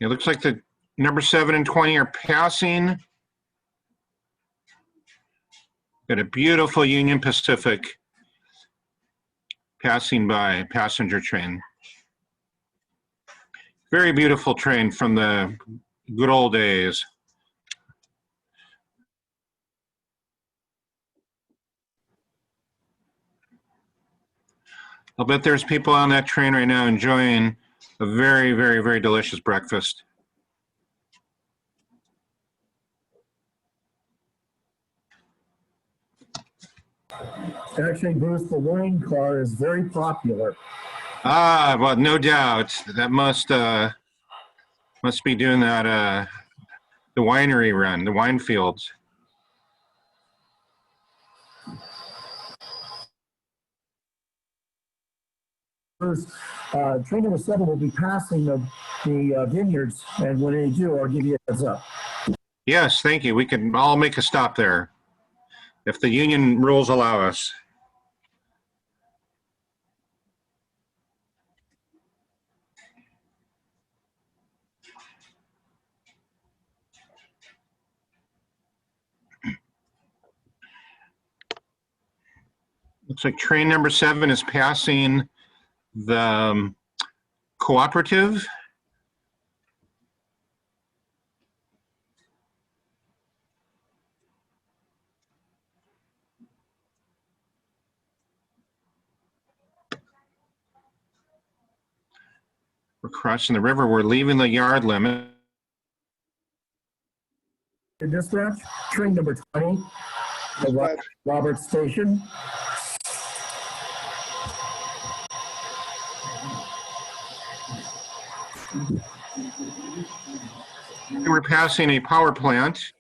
It looks like the number 7 and 20 are passing. Got a beautiful Union Pacific passing by, passenger train. Very beautiful train from the good old days. I'll bet there's people on that train right now enjoying a very, very, very delicious breakfast. Actually, Bruce, the wine car is very popular. Ah, well, no doubt. That must be doing that, the winery run, the wine fields. Bruce, train number 7 will be passing the vineyards, and when they do, I'll give you a heads up. Yes, thank you. We can all make a stop there if the union rules allow us. Looks like train number 7 is passing the cooperative. We're crossing the river. We're leaving the yard limit. Dispatch, train number 20, Robert Station. We're passing a power plant.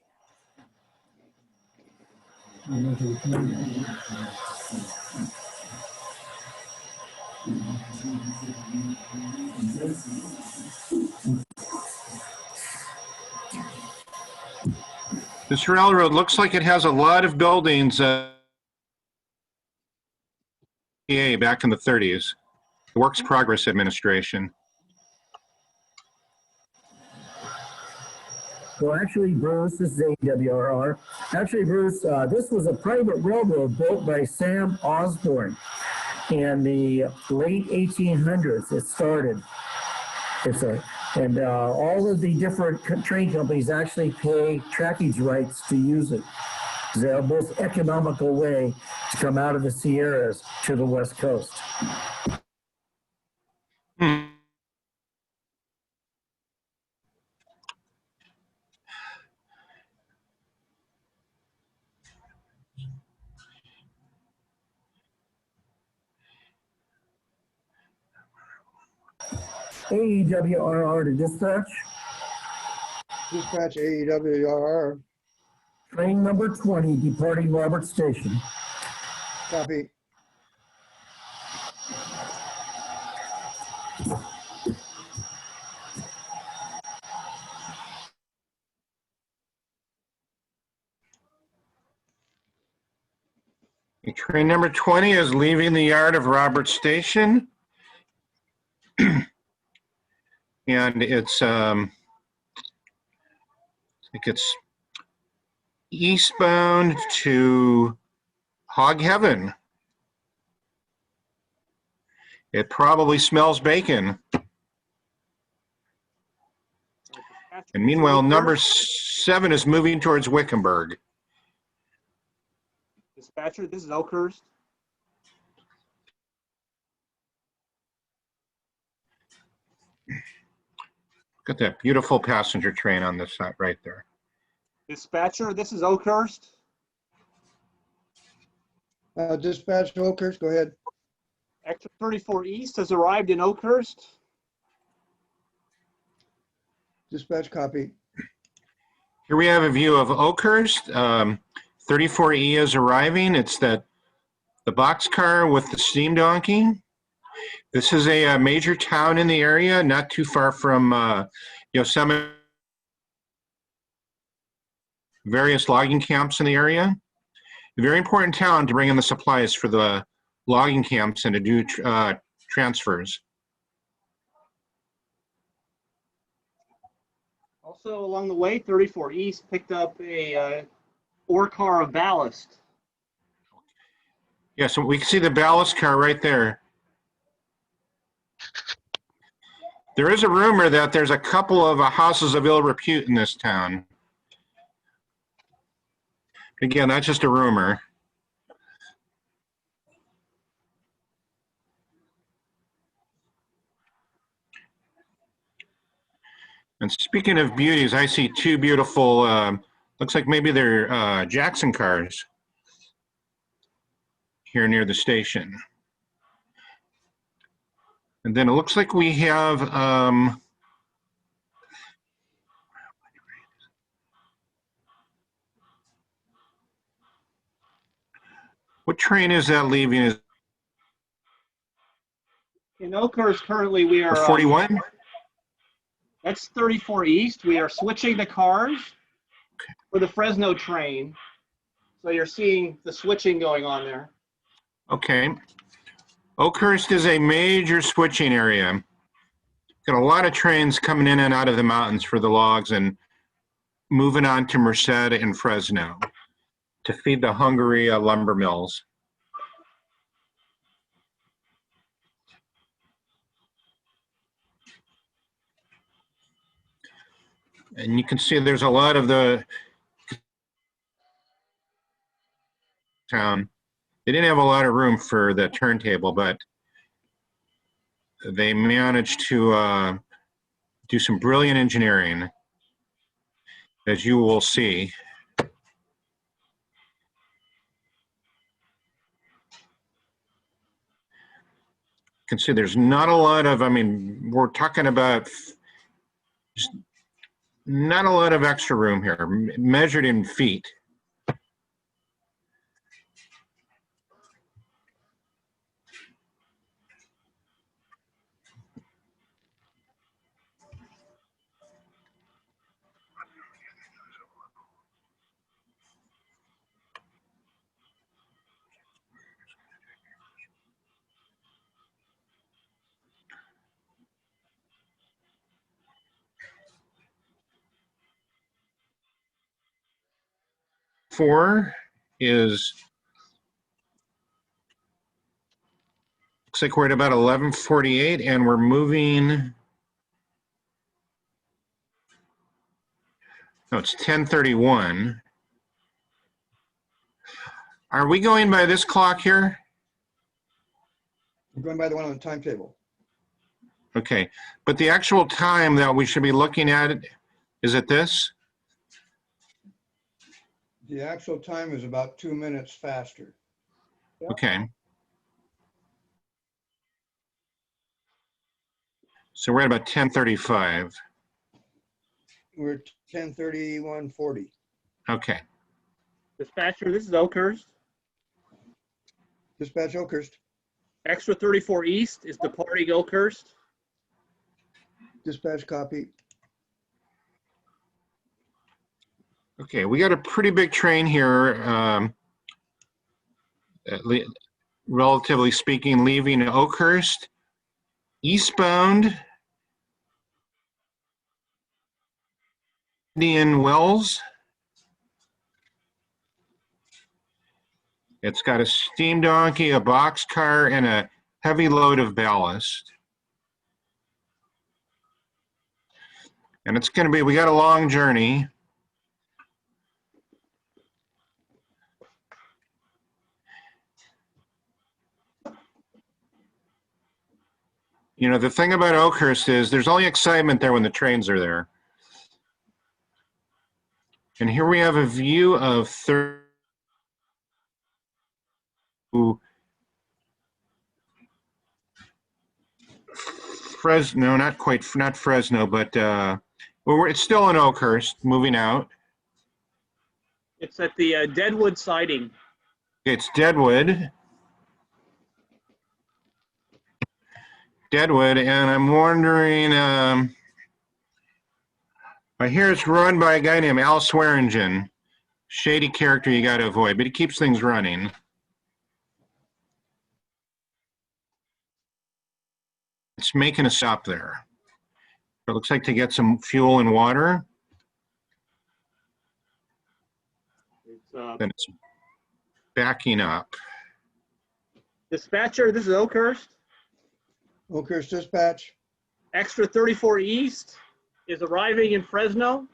This railroad looks like it has a lot of buildings back in the 30s. Works Progress Administration. Well, actually, Bruce, this is AWRR. Actually, Bruce, this was a private railroad built by Sam Osborne in the late 1800s. It started. And all of the different train companies actually pay trackage rights to use it. It's the most economical way to come out of the Sierras to the West Coast. AEWRR to dispatch. Dispatch AEWRR. Train number 20 departing Robert Station. Copy. Train number 20 is leaving the yard of Robert Station. And it's I think it's eastbound to Hog Heaven. It probably smells bacon. And meanwhile, number 7 is moving towards Wickenburg. Dispatcher, this is Oakhurst. Got that beautiful passenger train on this side right there. Dispatcher, this is Oakhurst. Dispatch Oakhurst, go ahead. Extra 34 East has arrived in Oakhurst. Dispatch copy. Here we have a view of Oakhurst. 34E is arriving. It's the boxcar with the steam donkey. This is a major town in the area, not too far from Yosemite. Various logging camps in the area. A very important town to bring in the supplies for the logging camps and to do transfers. Also along the way, 34 East picked up a ore car of ballast. Yeah, so we can see the ballast car right there. There is a rumor that there's a couple of houses of ill repute in this town. Again, that's just a rumor. And speaking of beauties, I see two beautiful, looks like maybe they're Jackson cars here near the station. And then it looks like we have, what train is that leaving? Is In Oakhurst, currently we it are 41? that's 34 East. We are switching the cars for the Fresno train. So you're seeing the switching going on there. Okay. Oakhurst is a major switching area. Got a lot of trains coming in and out of the mountains for the logs and moving on to Merced and Fresno to feed the hungry lumber mills. And you can see there's a lot of the town. They didn't have a lot of room for the turntable, but they managed to do some brilliant engineering, as you will see. You can see there's not a lot of, I mean, we're talking about just not a lot of extra room here, measured in feet. Four is, looks like we're at about 11:48 and we're moving, no, it's 10:31. Are we going by this clock here? I'm going by the one on the timetable. Okay, but the actual time that we should be looking at, is it this? The actual time is about 2 minutes faster. Okay. So we're at about 10:35. We're 10:31:40. Okay. Dispatcher, this is Oakhurst. Dispatch Oakhurst. Extra 34 East is departing Oakhurst. Dispatch copy. Okay, we got a pretty big train here, relatively speaking, leaving Oakhurst, eastbound Indian Wells. It's got a steam donkey, a boxcar, and a heavy load of ballast. And it's going to be, we got a long journey. You know, the thing about Oakhurst is there's only excitement there when the trains are there. And here we have a view of Fresno, not quite, not Fresno, but it's still in Oakhurst, moving out. It's at the Deadwood siding. It's Deadwood. Deadwood, and I'm wondering, I hear it's run by a guy named Al Swearingen. Shady character you got to avoid, but he keeps things running. It's making a stop there. It looks like to get some fuel and water. then it's backing up. Dispatcher, this is Oakhurst. Oakhurst dispatch. Extra 34 East is arriving in Fresno.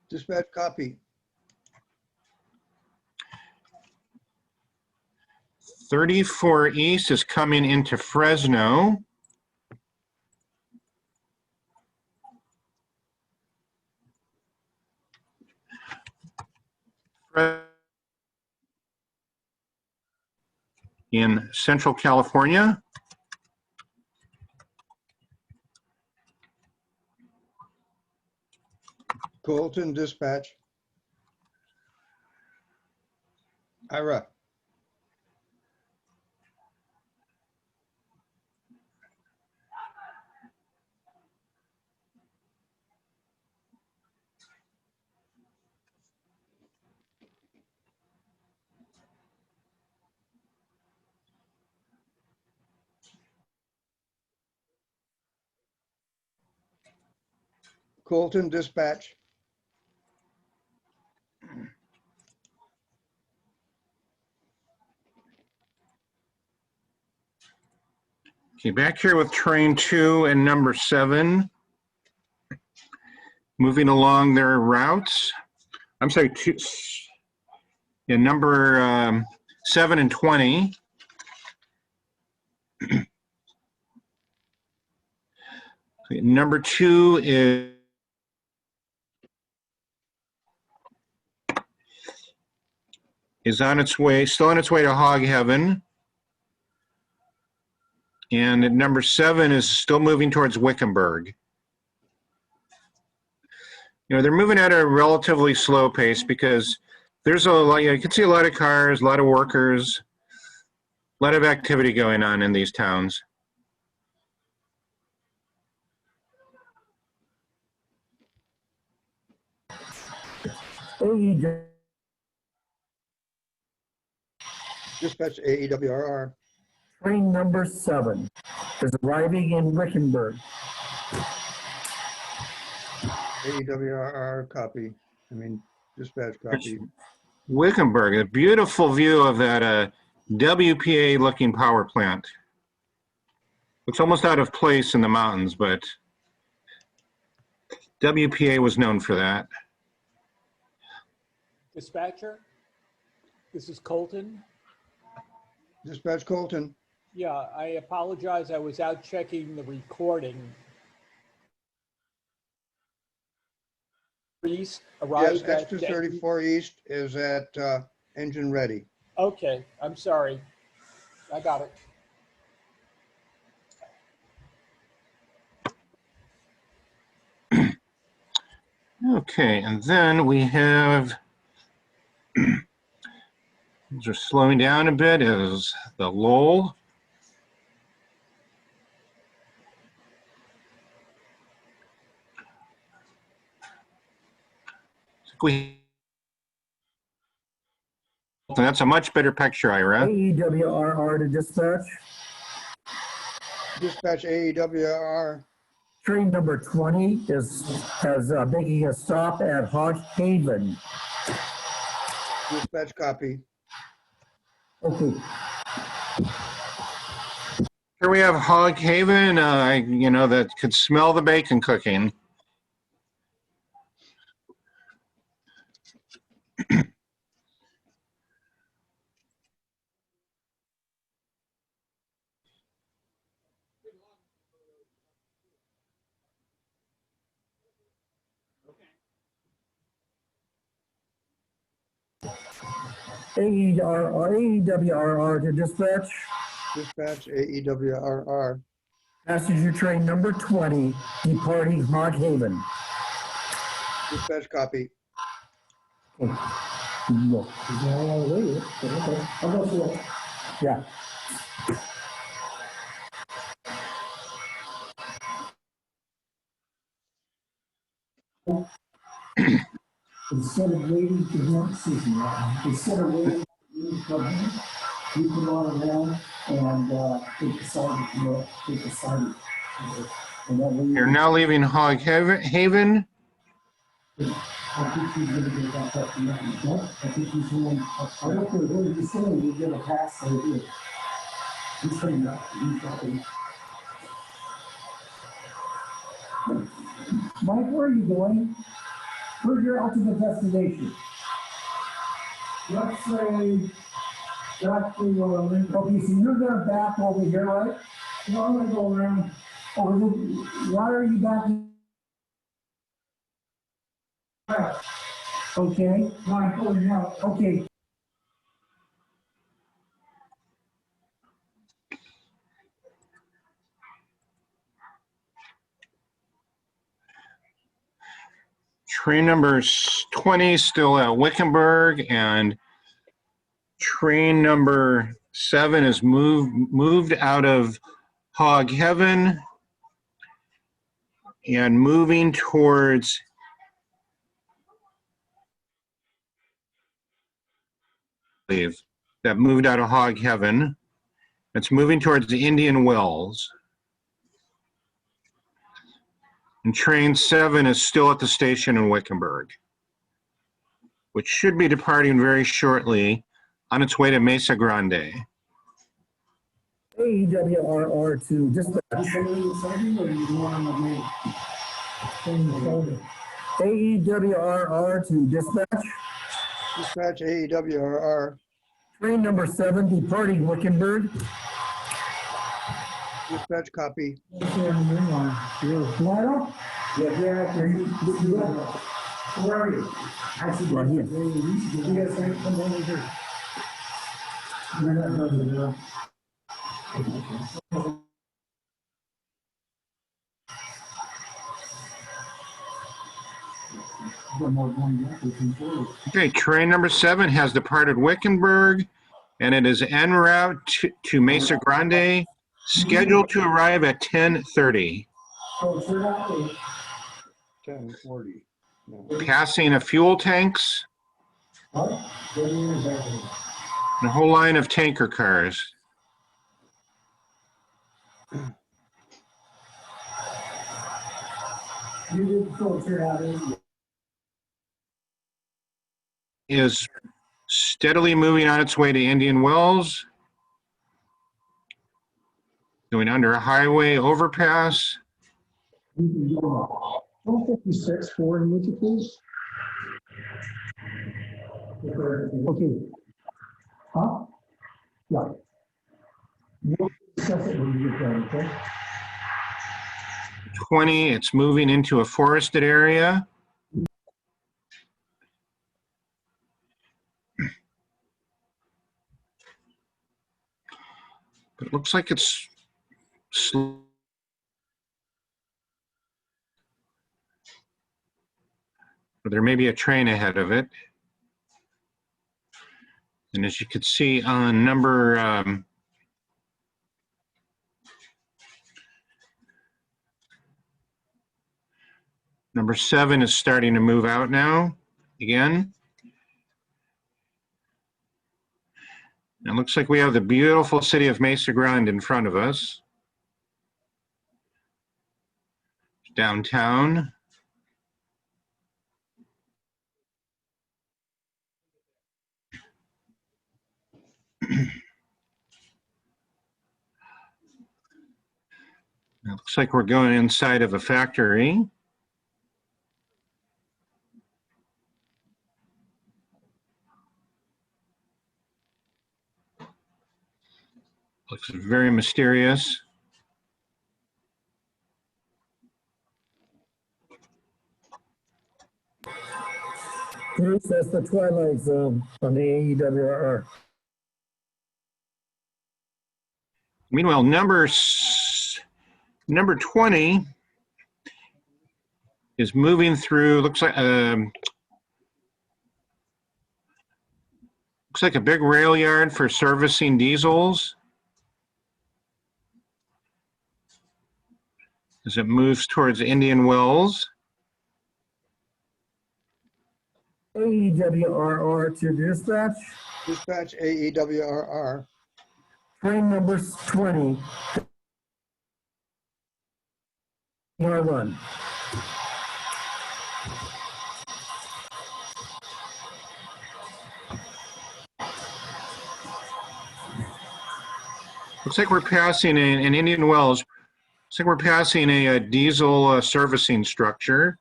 Dispatch copy. 34 East is coming into Fresno. In Central California. Colton dispatch. Ira. Colton dispatch. Okay, back here with train 2 and number 7. Moving along their routes. I'm sorry, number 7 and 20. Okay, number 2 is on its way, still on its way to Hog Heaven. And at number 7 is still moving towards Wickenburg. You know, they're moving at a relatively slow pace because there's a lot, you can see a lot of cars, a lot of workers, a lot of activity going on in these towns. Dispatch AEWRR. Train number 7 is arriving in Wickenburg. AEWRR copy. Dispatch copy. Wickenburg, a beautiful view of that WPA looking power plant. Looks almost out of place in the mountains, but WPA was known for that. Dispatcher, this is Colton. Dispatch Colton. Yeah, I apologize. I was out checking the recording. East Yes, arrived at extra 34 East is at engine ready. Okay, I'm sorry. I got it. Okay, and then we have, these are slowing down a bit, is the Lowell. That's a much better picture, Ira. AEWRR to dispatch. Dispatch AEWRR. Train number 20 is making a stop at Hog Haven. Dispatch copy. Okay. Here we have Hog Haven, that could smell the bacon cooking. AEWRR to dispatch. Dispatch AEWRR. Passenger train number 20 departing Hog Haven. Dispatch copy. Yeah. Instead of waiting for him, excuse me, instead of waiting for him to come in, you can run around and take the side, take the side. You're now leaving Hog Haven. I think she's gonna get that up to that. No, I think he's going. I don't think what he's saying. He's gonna pass. So he is. He's coming up. He's talking. Mike, where are you going? Where's your ultimate destination? Let's say back to okay, so you're gonna back over here, right? No, I'm gonna go around over there. Why are you backing? Okay, no, I'm going out. Okay. Train number 20 still at Wickenburg, and train number 7 is moved out of Hog Heaven and moving towards that moved out of Hog Heaven. It's moving towards the Indian Wells. And train 7 is still at the station in Wickenburg, which should be departing very shortly on its way to Mesa Grande. AEWRR to dispatch. AEWRR to dispatch. Dispatch AEWRR. Train number 7 departing Wickenburg. Dispatch copy. Florida? Yeah, where are you? I see right here. You guys think come over here? Okay, train number 7 has departed Wickenburg, and it is en route to Mesa Grande, scheduled to arrive at 10:30. 10:40. Passing a fuel tanks and a whole line of tanker cars. Is steadily moving on its way to Indian Wells, going under a highway overpass. 156 forward, would you please? Okay. Huh? Yeah. We'll discuss it when we get there, okay? 20, it's moving into a forested area. But it looks like it's slow. There may be a train ahead of it. And as you can see on number number 7 is starting to move out now again. It looks like we have the beautiful city of Mesa Grande in front of us. Downtown. It looks like we're going inside of a factory. Looks very mysterious. Bruce, that's the Twilight Zone on the AEWRR. Meanwhile, number 20 is moving through, looks like a big rail yard for servicing diesels as it moves towards Indian Wells. AEWRR to dispatch. Dispatch AEWRR. Train number 20. R1. Looks like we're passing in Indian Wells. Looks like we're passing a diesel servicing structure.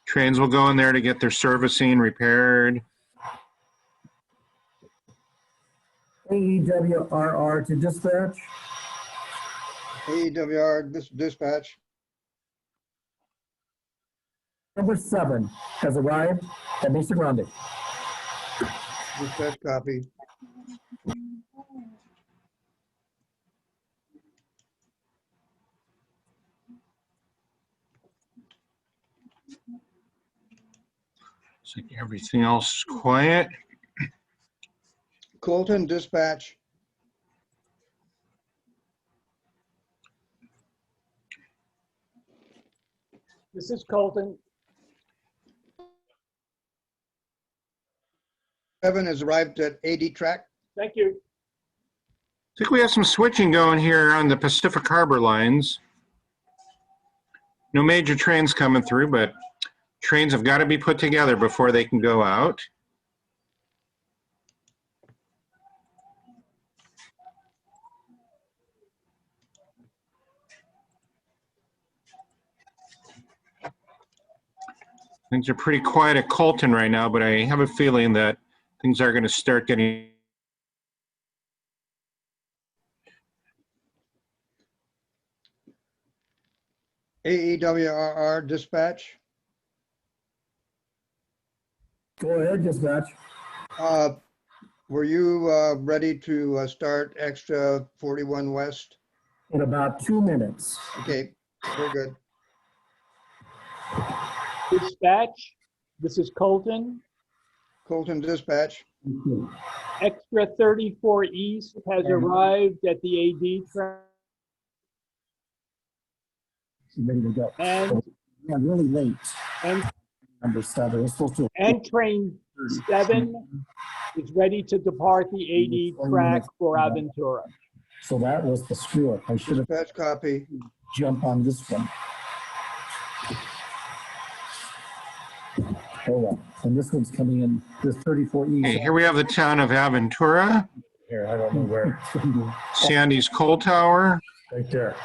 Trains will go in there to get their servicing repaired. AEWRR to dispatch. AEWR dispatch. Number 7 has arrived at Mesa Grande. Dispatch copy. Looks like everything else is quiet. Colton dispatch. This is Colton. 7 has arrived at AD track. Thank you. I think we have some switching going here on the Pacific Harbor lines. No major trains coming through, but trains have got to be put together before they can go out. Things are pretty quiet at Colton right now, but I have a feeling that things are going to start getting. AEWRR dispatch. Go ahead, dispatch. Were you ready to start extra 41 West? In about 2 minutes. Okay, very good. Dispatch. This is Colton. Colton dispatch. Extra 34 East has arrived at the AD track. Ready to go. And, Yeah, really late. and, Number 7. It's supposed to. and train 7 is ready to depart the AD track for Aventura. So that was the screw up. I should have Dispatch copy. jumped on this one. Hold on. And this one's coming in, this 34 Okay, east. here we have the town of Aventura, Here, I don't know where. Sandy's Coal Tower. Right there.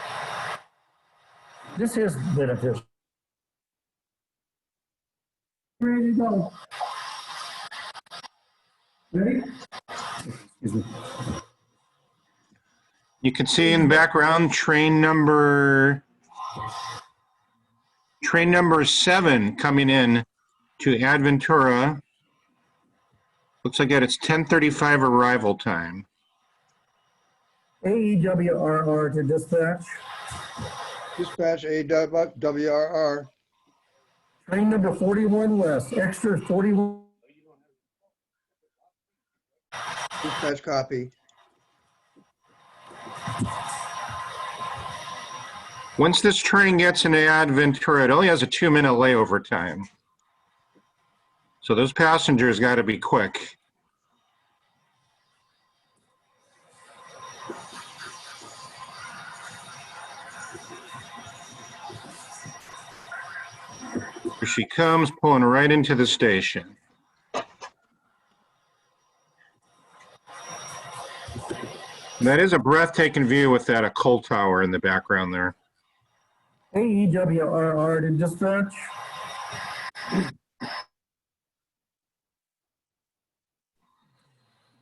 This is beneficial. Ready to go. Ready? Excuse me. You can see in the background train number 7 coming in to Aventura. Looks like at its 10:35 arrival time. AEWRR to dispatch. Dispatch AWRR. Train number 41 west, extra 41. Dispatch copy. Once this train gets into Aventura, it only has a 2-minute layover time. So those passengers got to be quick. Here she comes, pulling right into the station. That is a breathtaking view with that coal tower in the background there. AEWRR to dispatch.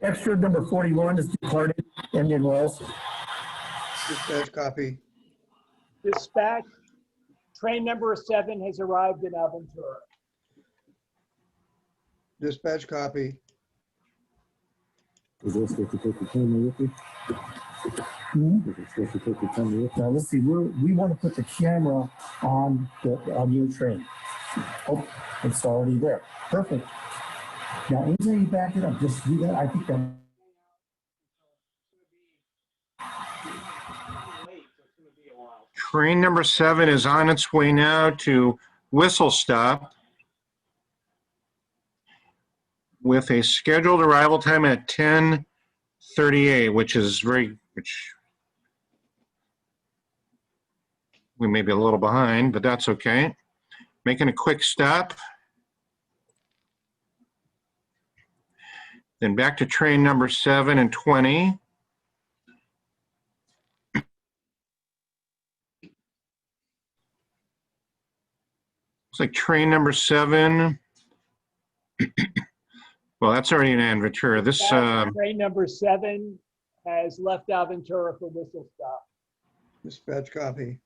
Extra number 41 is departed, Indian Wells. Dispatch copy. Dispatch. Train number 7 has arrived in Aventura. Dispatch copy. Is this supposed to take the camera with you? Is it supposed to take the camera with you? Now, let's see, we want to put the camera on your train. Oh, it's already there. Perfect. Now, anytime you back it up, just do that. I think that. Train number 7 is on its way now to Whistle Stop with a scheduled arrival time at 10:38, which we may be a little behind, but that's okay. Making a quick stop. Then back to train number 7 and 20. like train number 7. Well, that's already in Aventura. This, Train number 7 has left Aventura for whistle stop. Dispatch copy.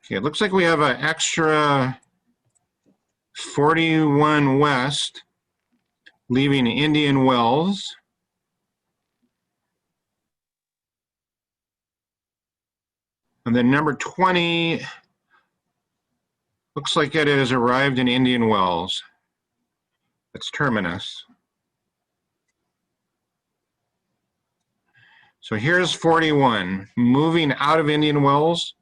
okay, it looks like we have an extra 41 West leaving Indian Wells. And then number 20 looks like it has arrived in Indian Wells. That's terminus. So here's 41, moving out of Indian Wells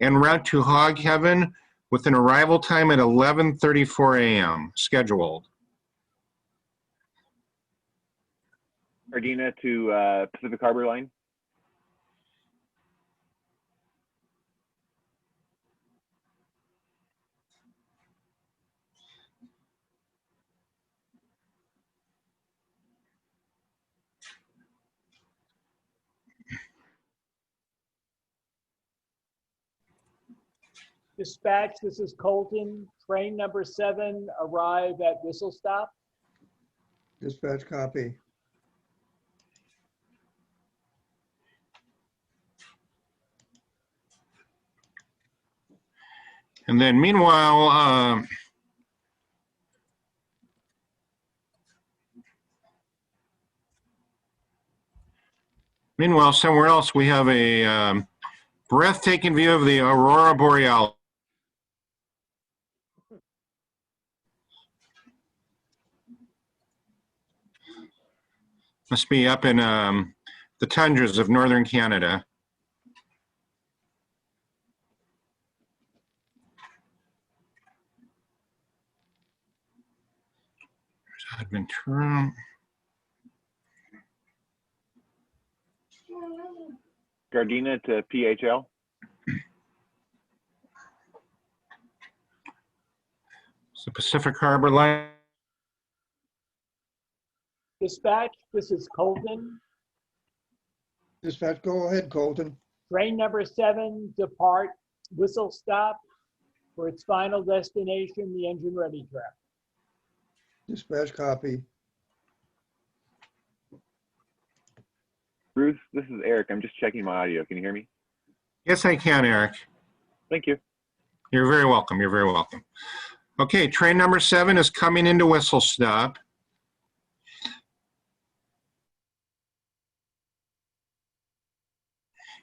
en route to Hog Heaven with an arrival time at 11:34 a.m. scheduled. Gardena to Pacific Harbor line. Dispatch, this is Colton. Train number 7 arrive at whistle stop. Dispatch copy. And then meanwhile, somewhere else we have a breathtaking view of the Aurora Borealis. Must be up in the tundras of northern Canada. There's Aventura. Gardena to PHL. It's the Pacific Harbor line. Dispatch, this is Colton. Dispatch, go ahead, Colton. Train number 7 depart whistle stop for its final destination, the engine ready track. Dispatch copy. Bruce, this is Eric. I'm just checking my audio. Can you hear me? Yes, I can, Eric. Thank you. You're very welcome. You're very welcome. Okay, train number 7 is coming into whistle stop.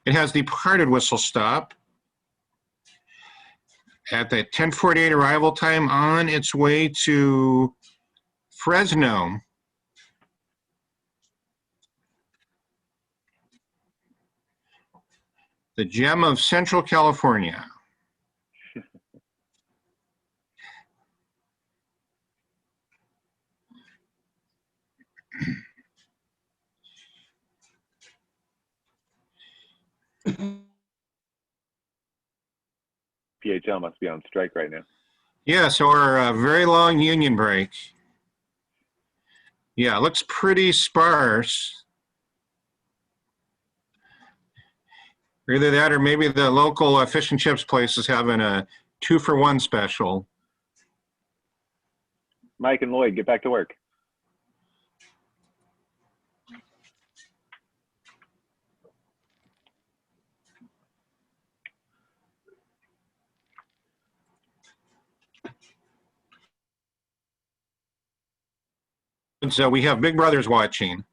It has departed whistle stop at the 10:48 arrival time on its way to Fresno. The gem of Central California. PHL must be on strike right now. Yes, or a very long union break. Yeah, it looks pretty sparse. Either that or maybe the local fish and chips place is having a 2-for-1 special. Mike and Lloyd, get back to work. So we have Big Brothers watching.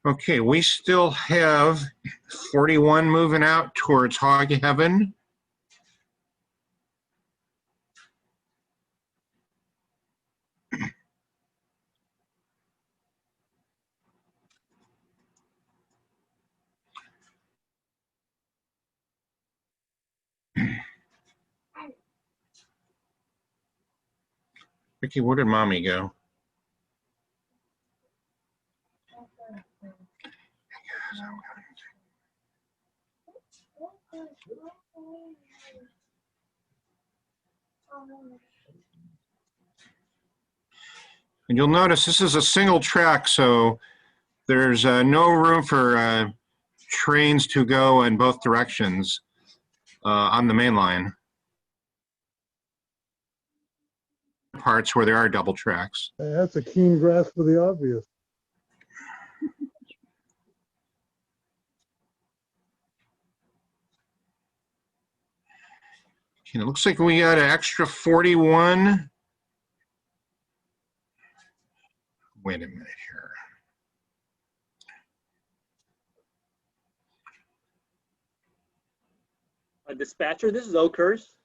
Okay, we still have 41 moving out towards Hog Heaven. Vicky, where did mommy go? And you'll notice this is a single track, so there's no room for trains to go in both directions on the main line. Parts where there are double tracks. That's a keen grasp of the obvious. Okay, it looks like we got an extra 41. Wait a minute here. Dispatcher, this is Oakhurst.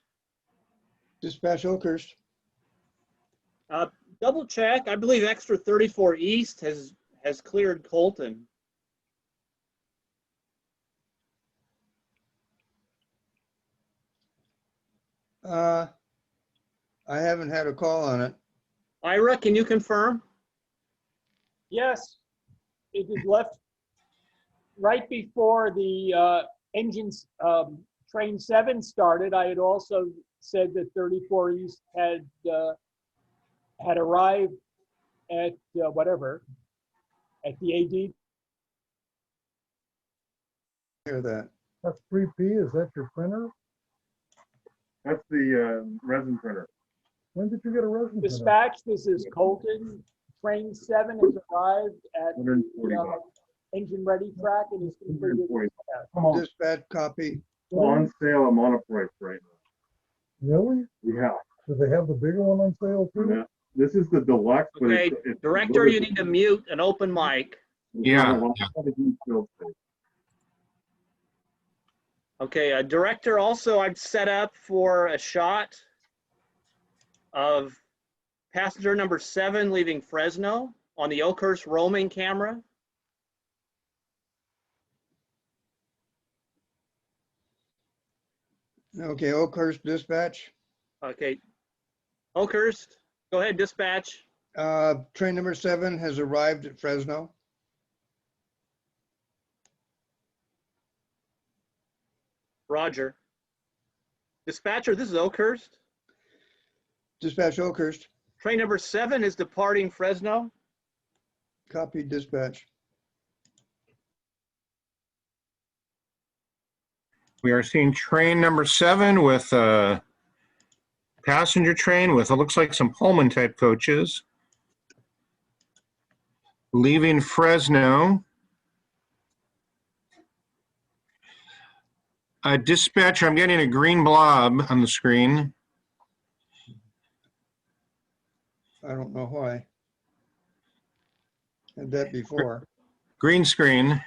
Dispatch Oakhurst. Double check. I believe extra 34 East has cleared Colton. I haven't had a call on it. Ira, can you confirm? Yes, it was left right before the engines, train 7 started. I had also said that 34 East had arrived at whatever, at the AD. Hear that. That's 3P, is that your printer? That's the resin printer. When did you get a resin printer? Dispatch, this is Colton. Train 7 has arrived at 140 the bucks. engine ready track and is completed. 140. Come on. Dispatch copy. It's on sale at Monoprice right Really? now. Yeah. Do they have the bigger one on sale too? Yeah. This is the deluxe. But Okay, it's Director, you need to mute an open mic. Yeah. Okay, Director, also I've set up for a shot of passenger number 7 leaving Fresno on the Oakhurst roaming camera. Okay, Oakhurst dispatch. Okay, Oakhurst, go ahead, dispatch. Train number 7 has arrived at Fresno. Roger. Dispatcher, this is Oakhurst. Dispatch Oakhurst. Train number 7 is departing Fresno. Copy dispatch. We are seeing train number 7 with a passenger train with, it looks like some Pullman type coaches. Leaving Fresno. Dispatcher, I'm getting a green blob on the screen. I don't know why. Had that before. Green screen.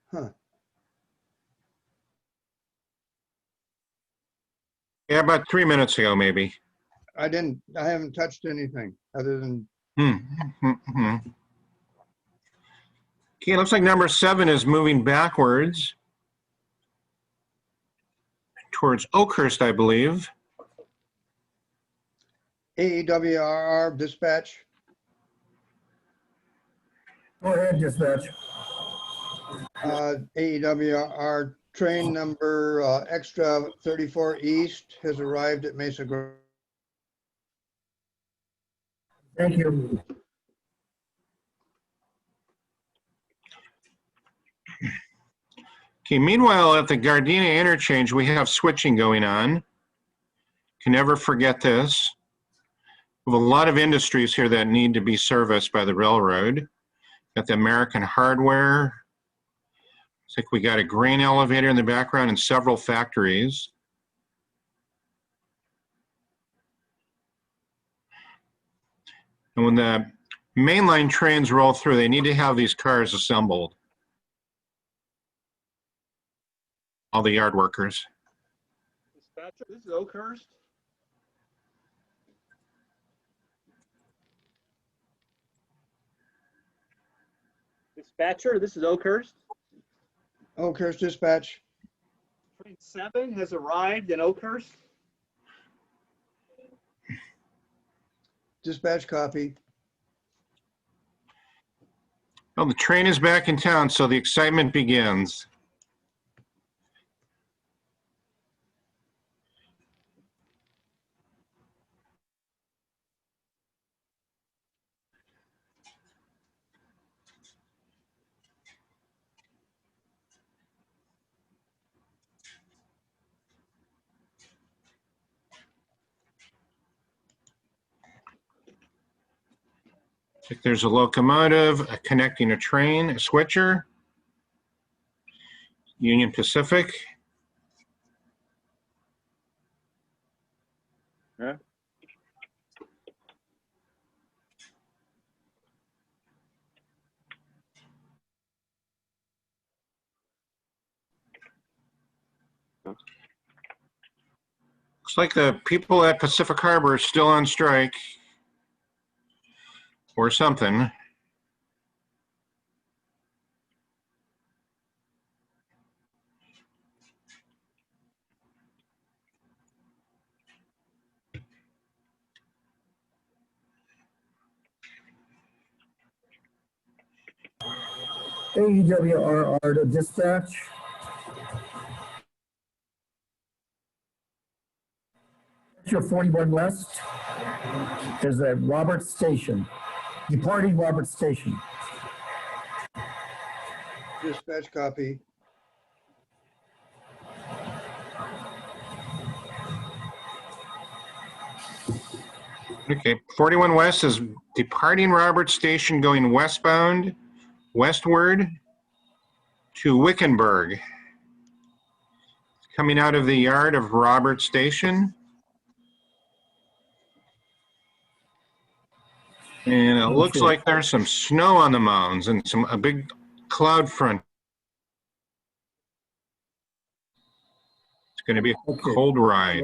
Huh. Yeah, about 3 minutes ago, maybe. I haven't touched anything other than, Okay, it looks like number 7 is moving backwards towards Oakhurst, I believe. AEWRR dispatch. Go ahead, dispatch. AEWRR train number extra 34 East has arrived at Mesa Grove. Thank you. Okay, meanwhile, at the Gardena interchange, we have switching going on. Can never forget this. We have a lot of industries here that need to be serviced by the railroad. Got the American Hardware. Looks like we got a grain elevator in the background and several factories. And when the mainline trains roll through, they need to have these cars assembled. All the yard workers. Dispatcher, this is Oakhurst. Dispatcher, this is Oakhurst. Oakhurst dispatch. Train 7 has arrived in Oakhurst. Dispatch copy. Well, the train is back in town, so the excitement begins. Looks like there's a locomotive, connecting a train, a switcher. Union Pacific. Yeah. Looks like the people at Pacific Harbor are still on strike or something. AEWRR to dispatch. Picture 41 West is at Roberts Station, departing Roberts Station. Dispatch copy. Okay, 41 West is departing Roberts Station, going westbound, westward to Wickenburg. Coming out of the yard of Roberts Station. And it looks like there's some snow on the mountains and a big cloud front. It's going to be a cold ride.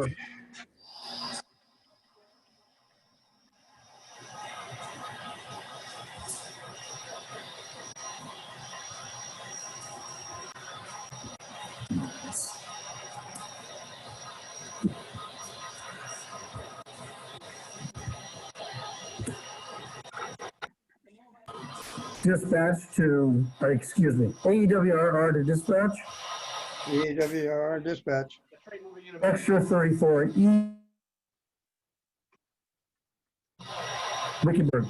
Dispatch to, excuse me, AEWRR to dispatch. AWR dispatch. Extra 34E. Wickenburg.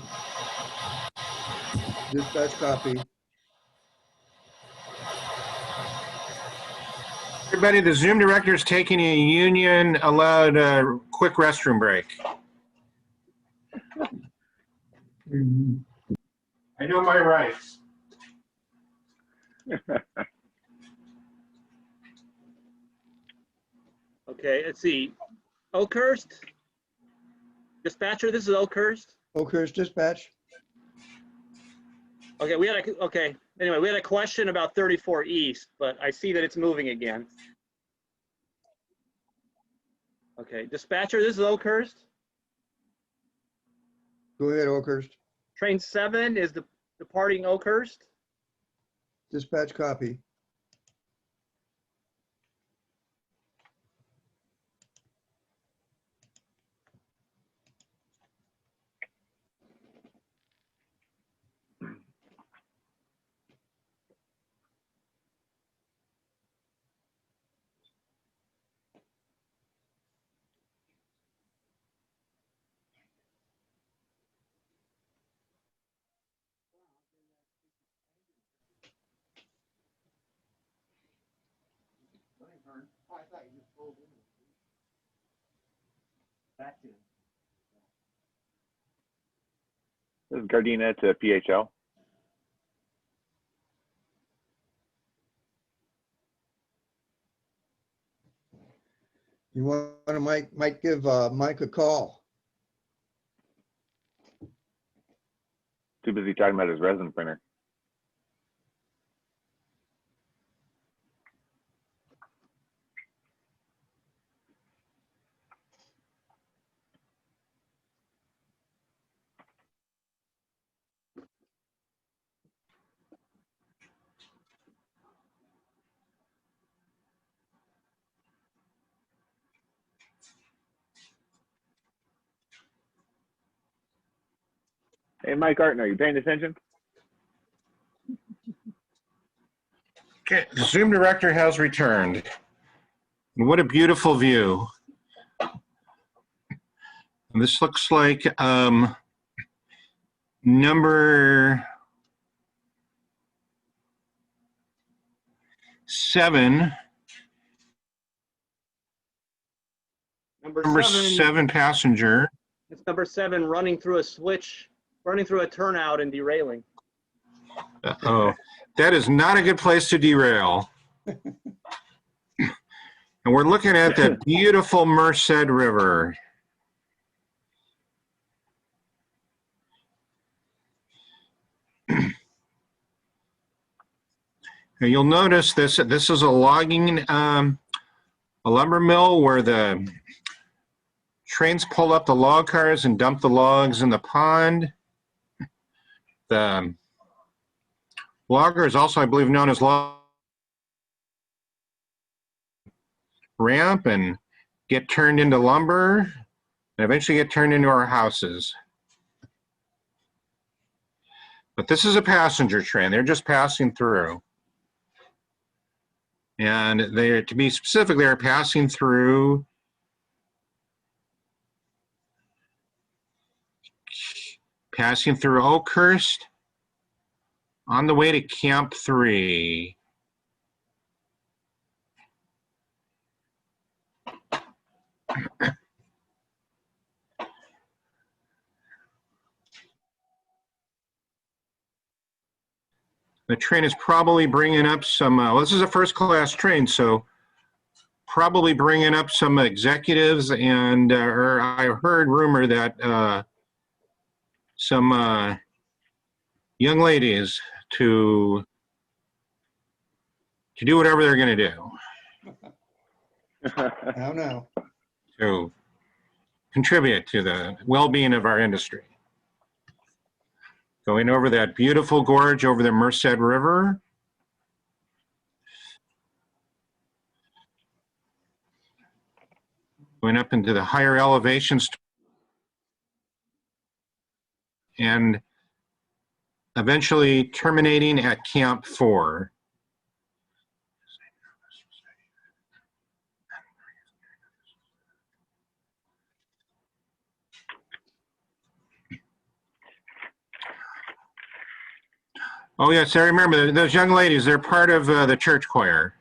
Dispatch copy. Everybody, the Zoom director is taking a union allowed quick restroom break. I know my rights. Okay, let's see. Oakhurst? Dispatcher, this is Oakhurst. Oakhurst dispatch. Okay, anyway, we had a question about 34 East, but I see that it's moving again. Okay, dispatcher, this is Oakhurst. Go ahead, Oakhurst. Train 7 is departing Oakhurst. Dispatch copy. This is Gardena to PHL. You want to might give Mike a call. Too busy talking about his resin printer. Hey, Mike Artner, are you paying attention? Okay, the Zoom director has returned. And what a beautiful view. And this looks like number 7. Number 7 passenger. It's number 7 running through a switch running through a turnout and derailing. Oh, that is not a good place to derail. And we're looking at the beautiful Merced River. And you'll notice this is a logging, a lumber mill where the trains pull up the log cars and dump the logs in the pond. The logger is also, I believe, known as log ramp and get turned into lumber and eventually get turned into our houses. But this is a passenger train. They're just passing through. And they're, to be specific, they're passing through Oakhurst on the way to Camp 3. The train is probably bringing up some, well, this is a first class train, so probably bringing up some executives and, or I heard rumor that some young ladies to do whatever they're going to do. Now, now. To contribute to the well-being of our industry. Going over that beautiful gorge over the Merced River. Going up into the higher elevations and eventually terminating at Camp 4. Oh yes, I remember those young ladies. They're part of the church choir.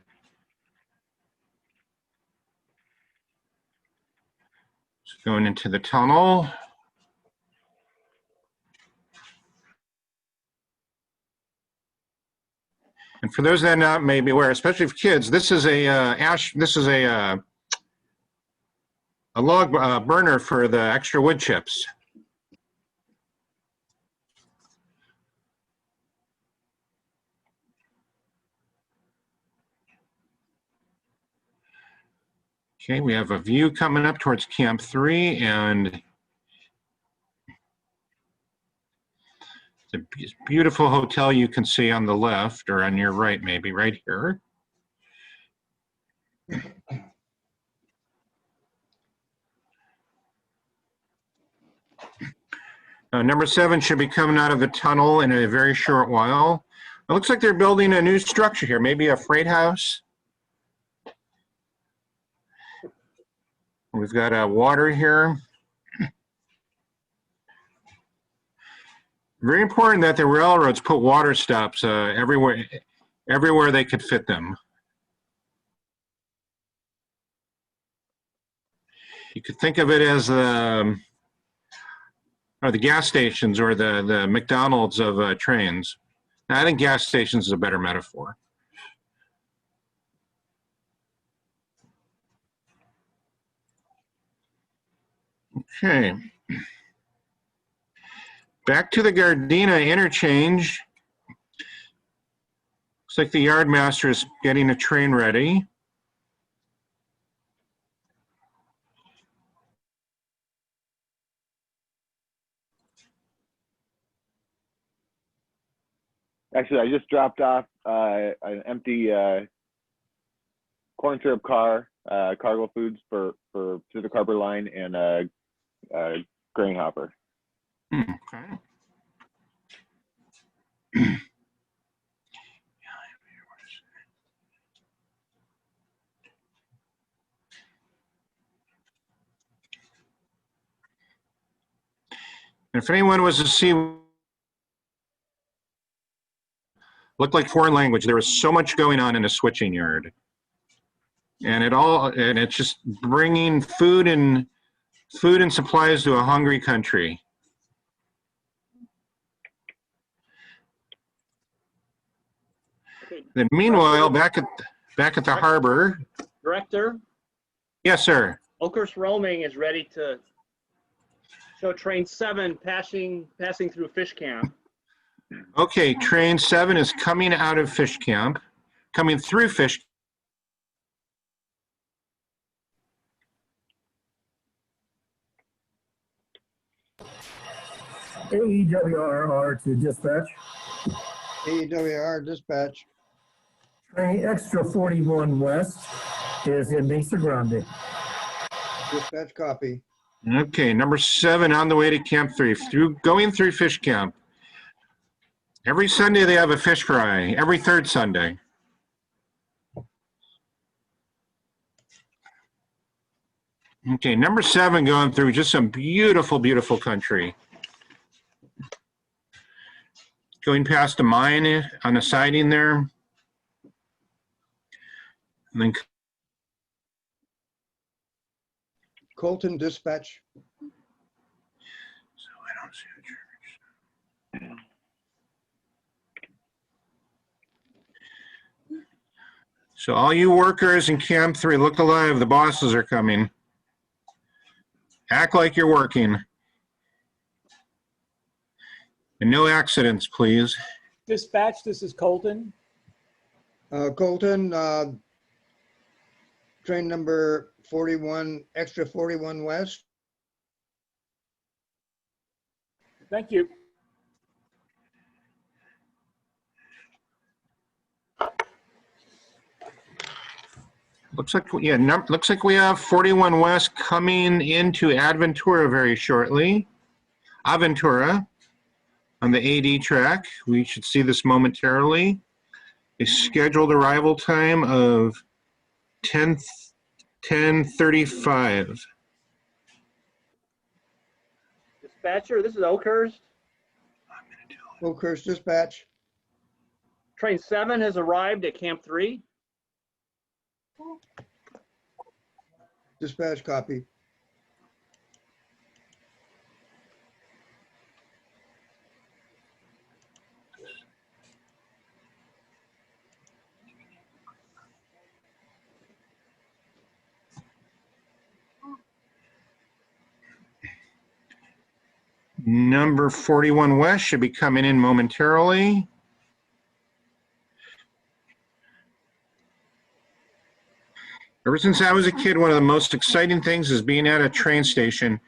Just going into the tunnel. And for those that not may be aware, especially for kids, this is a log burner for the extra wood chips. Okay, we have a view coming up towards Camp 3 and the beautiful hotel you can see on the left or on your right, maybe right here. Number 7 should be coming out of the tunnel in a very short while. It looks like they're building a new structure here, maybe a freight house. We've got water here. Very important that the railroads put water stops everywhere they could fit them. You could think of it as or the gas stations or the McDonald's of trains. Now, I think gas stations is a better metaphor. Okay. Back to the Gardena interchange. Looks like the yardmaster is getting a train ready. Actually, I just dropped off an empty corn syrup car, cargo foods to the Carver line, and a grain hopper. Okay. If anyone was to see, looked like foreign language. There was so much going on in a switching yard, and it's just bringing food and supplies to a hungry country. Okay, Then meanwhile, back at the harbor. Director, Yes, sir. Oakhurst Roaming is ready to show train 7 passing through fish camp. Okay, train 7 is coming out of fish camp, coming through fish. AEWRR to dispatch. AEWR dispatch. Train extra 41 west is in Mesa Grande. Dispatch copy. Okay, number 7 on the way to Camp 3, going through fish camp. Every Sunday they have a fish fry, every third Sunday. Okay, number 7 going through just some beautiful, beautiful country. Going past a mine on a siding there. And then Colton dispatch. so I don't see the church. So all you workers in Camp 3, look alive, the bosses are coming. Act like you're working. And no accidents, please. Dispatch, this is Colton. Colton, train number 41, extra 41 west. Thank you. Looks like, yeah, looks like we have 41 West coming into Aventura very shortly. Aventura on the AD track. We should see this momentarily. A scheduled arrival time of 10:35. Dispatcher, this is Oakhurst. Oakhurst dispatch. Train 7 has arrived at Camp 3. Dispatch copy. Number 41 West should be coming in momentarily. Ever since I was a kid, one of the most exciting things is being at a train station,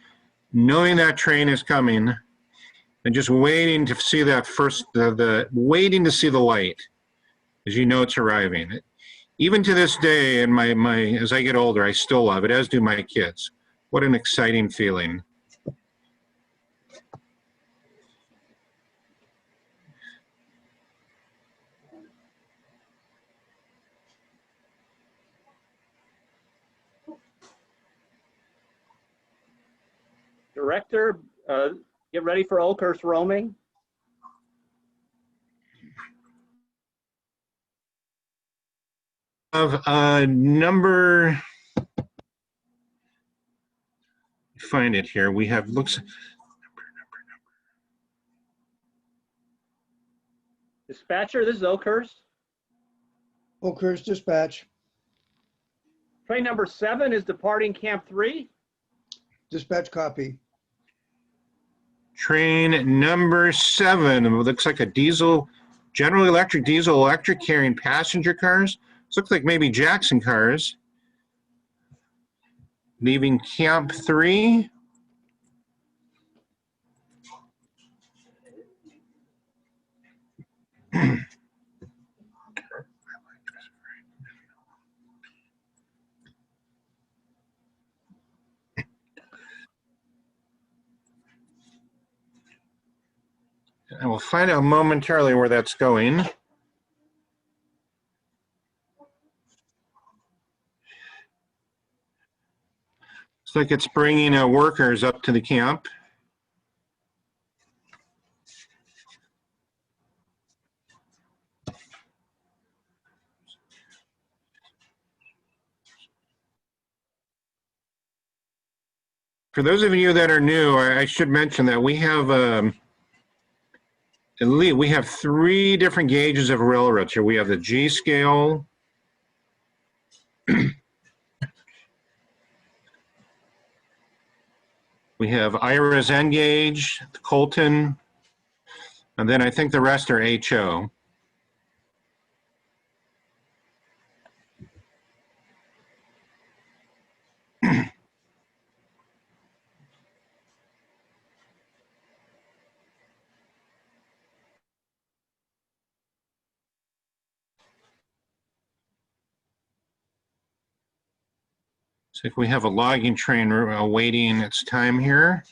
knowing that train is coming, and just waiting to see that waiting to see the light, as you know it's arriving. Even to this day, and as I get older, I still love it, as do my kids. What an exciting feeling. Director, get ready for Oakhurst Roaming. Of number, find it here. We have Dispatcher, this is Oakhurst. Oakhurst dispatch. Train number 7 is departing Camp 3. Dispatch copy. train number 7. It looks like a General Electric diesel electric carrying passenger cars. This looks like maybe Jackson cars. Leaving Camp 3. And we'll find out momentarily where that's going. Looks like it's bringing workers up to the camp. For those of you that are new, I should mention that we have we have 3 different gauges of railroads here. We have the G scale. We have IRA's N gauge, the Colton, and then I think the rest are HO. So if we have a logging train awaiting its time here.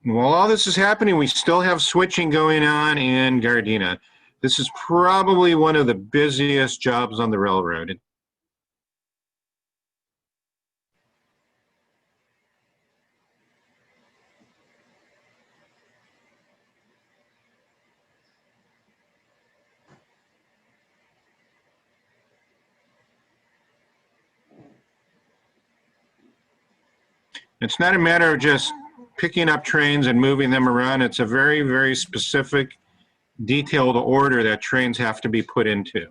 While all this is happening, we still have switching going on in Gardena. This is probably one of the busiest jobs on the railroad. It's not a matter of just picking up trains and moving them around. It's a very, very specific, detailed order that trains have to be put into.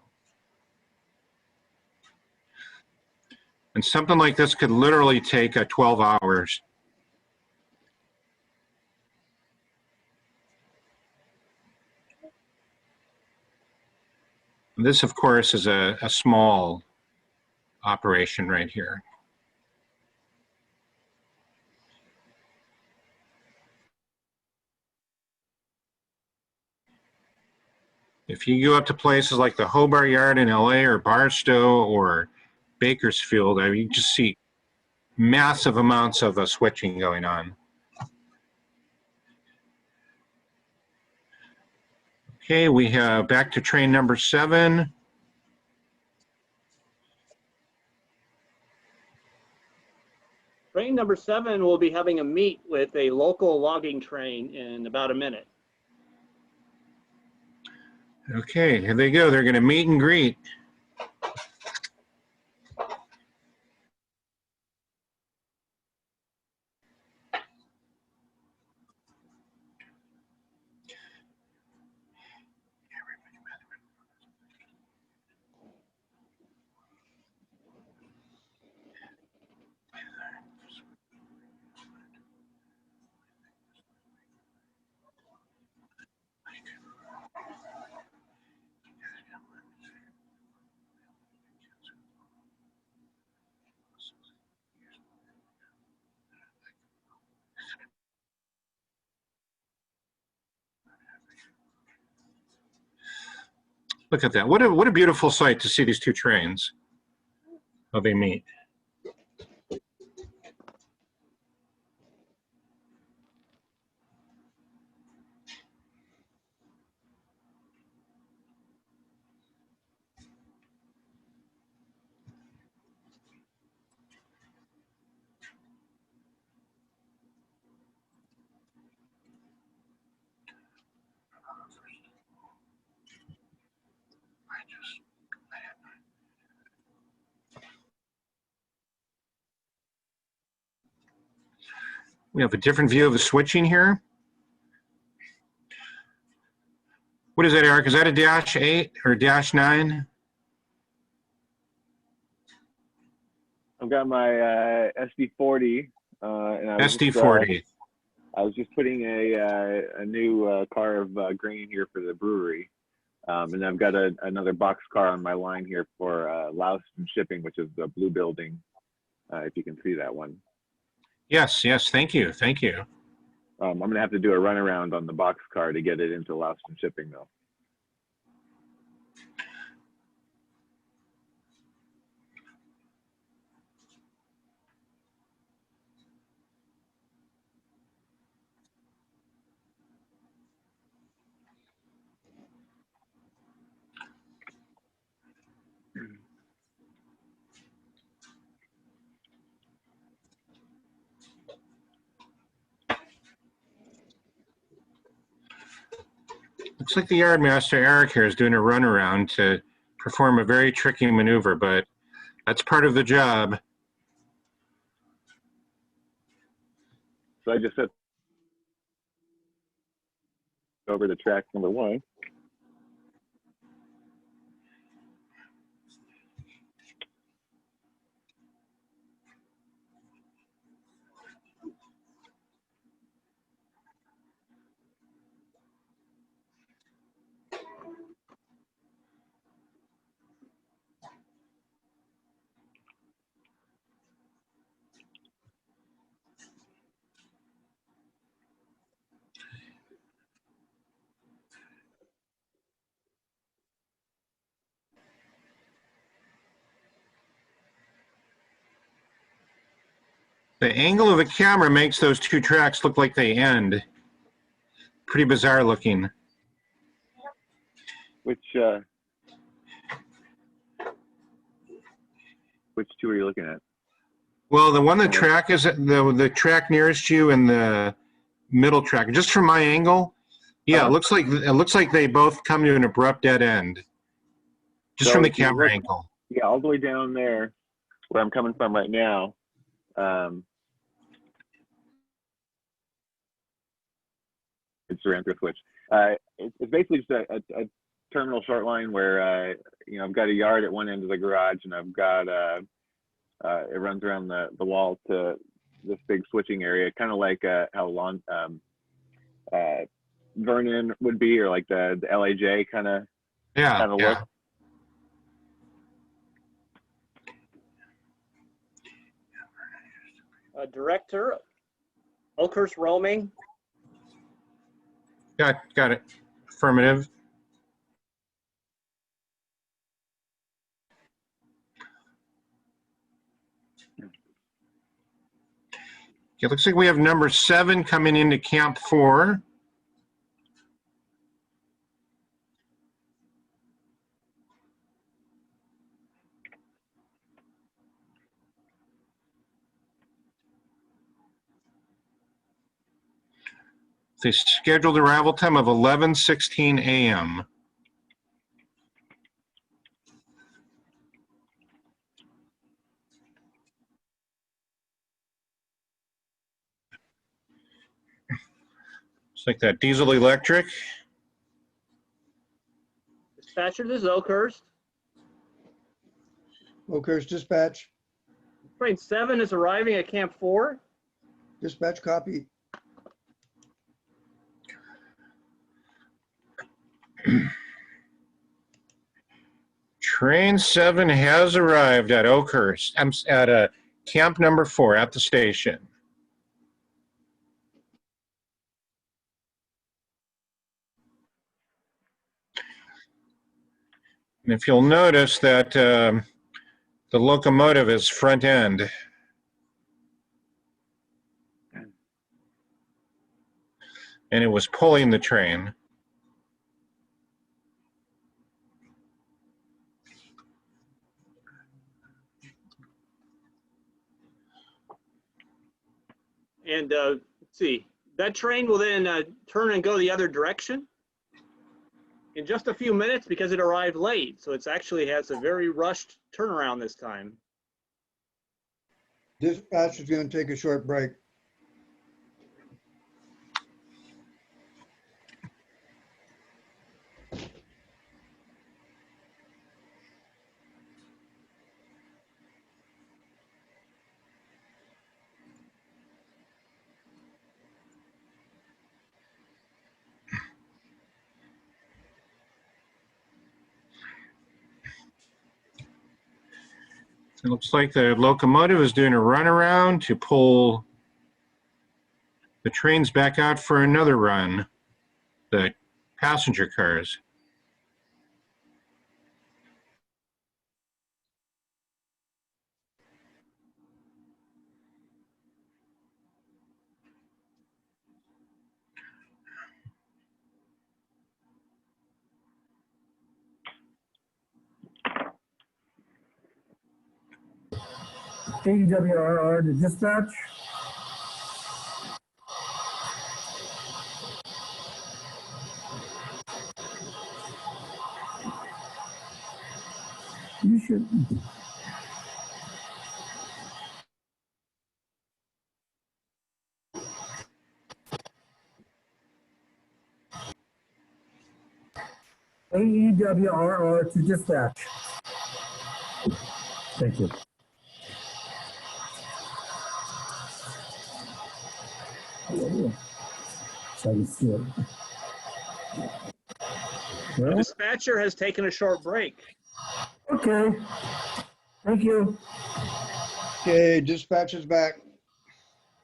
And something like this could literally take 12 hours. This, of course, is a small operation right here. If you go up to places like the Hobart Yard in LA or Barstow or Bakersfield, I mean, you just see massive amounts of switching going on. Okay, we have back to train number 7. Train number 7 will be having a meet with a local logging train in about a minute. Okay, here they go. They're going to meet and greet. Look at that. What a beautiful sight to see these 2 trains. How they meet. We have a different view of the switching here. What is that, Eric? Is that a -8 or -9? I've got my SD40, and I was SD40. I was just putting a new car of grain here for the brewery, and I've got another box car on my line here for Lauston Shipping, which is the blue building. If you can see that one. Yes, yes. Thank you. Thank you. I'm going to have to do a runaround on the box car to get it into Lauston Shipping, though. Looks Looks like the yard master, Eric, here is doing a runaround to perform a very tricky maneuver, but that's part of the job. So I just set over to track number 1. The angle of the camera makes those two tracks look like they end. Pretty bizarre looking. Which two are you looking at? Well, the one the track is the track nearest you and the middle track, just from my angle. Yeah, Uh-huh. it looks like they both come to an abrupt dead end. Just So from the if you camera look- angle. Yeah, all the way down there, where I'm coming from right now. It's around through switch. It's basically just a terminal short line where you know, I've got a yard at one end of the garage, and I've got it runs around the wall to this big switching area, kind of like how Vernon would be, or like the LAJ kind of Yeah. look. Director, Oakhurst roaming. Got it. Affirmative. It looks like we have number 7 coming into Camp 4. They scheduled arrival time of 11:16 a.m. It's like that diesel electric. Dispatcher, this is Oakhurst. Oakhurst dispatch, Train 7 is arriving at Camp 4. dispatch copy. Train 7 has arrived at Oakhurst. I'm at camp number 4 at the station. And if you'll notice that the locomotive is front end. And it was pulling the train. And let's see, that train will then turn and go the other direction in just a few minutes because it arrived late. So it's actually has a very rushed turnaround this time. Dispatch is going to take a short break. It looks like the locomotive is doing a runaround to pull the trains back out for another run, the passenger cars. AWRR to dispatch. You should. AEWRR to dispatch. Thank you. So I can see it. The Well, dispatcher has taken a short break. okay. Thank you. Okay, dispatch is back.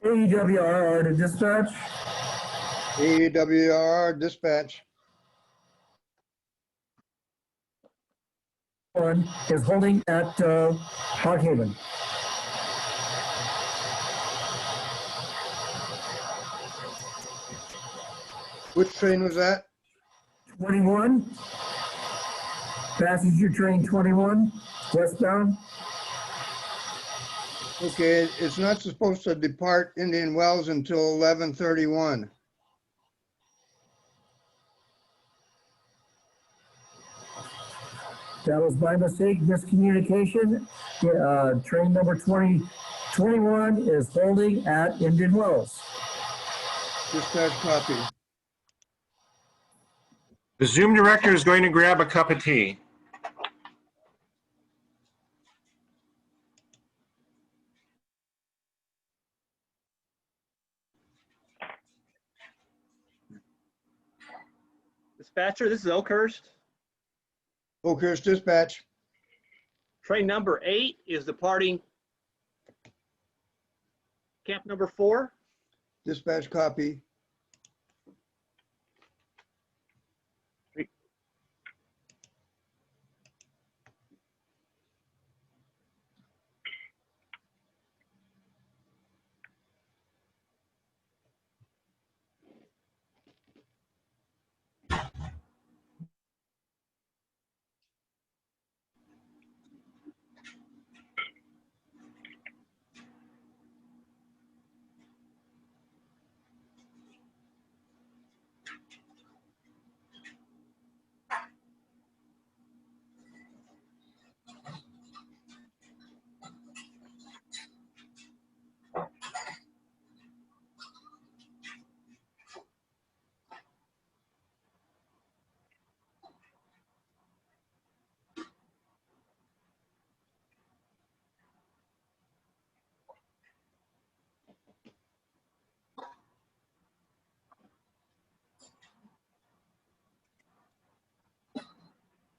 AEWRR to dispatch. AWR dispatch. One is holding at Hawkhaven. Which train was that? 21. Passenger train 21, westbound. Okay, it's not supposed to depart Indian Wells until 11:31. That was by mistake, miscommunication. Train number 21 is holding at Indian Wells. Dispatch copy. The Zoom director is going to grab a cup of tea. Dispatcher, this is Oakhurst. Oakhurst dispatch. Train number 8 is departing camp number 4. Dispatch copy.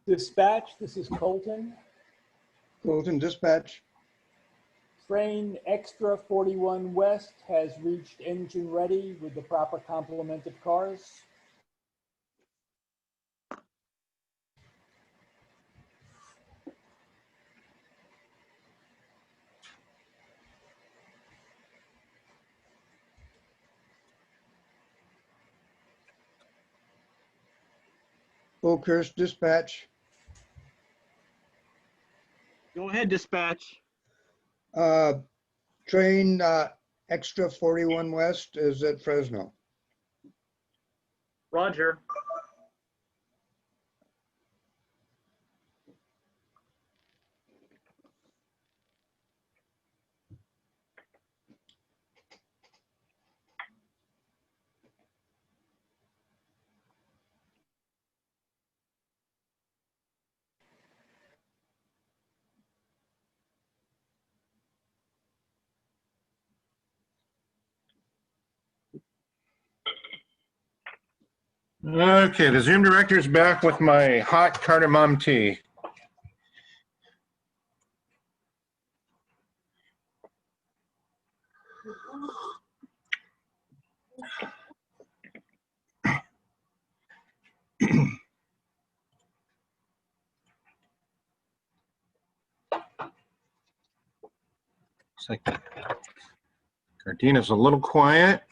Dispatch, this is Colton. Colton dispatch. Train Extra 41 West has reached engine ready with the proper complement of cars. Oakhurst dispatch. Go ahead, dispatch. Train Extra 41 West is at Fresno. Roger. Okay, the Zoom director is back with my hot cardamom tea. It's like Gardina's a little quiet.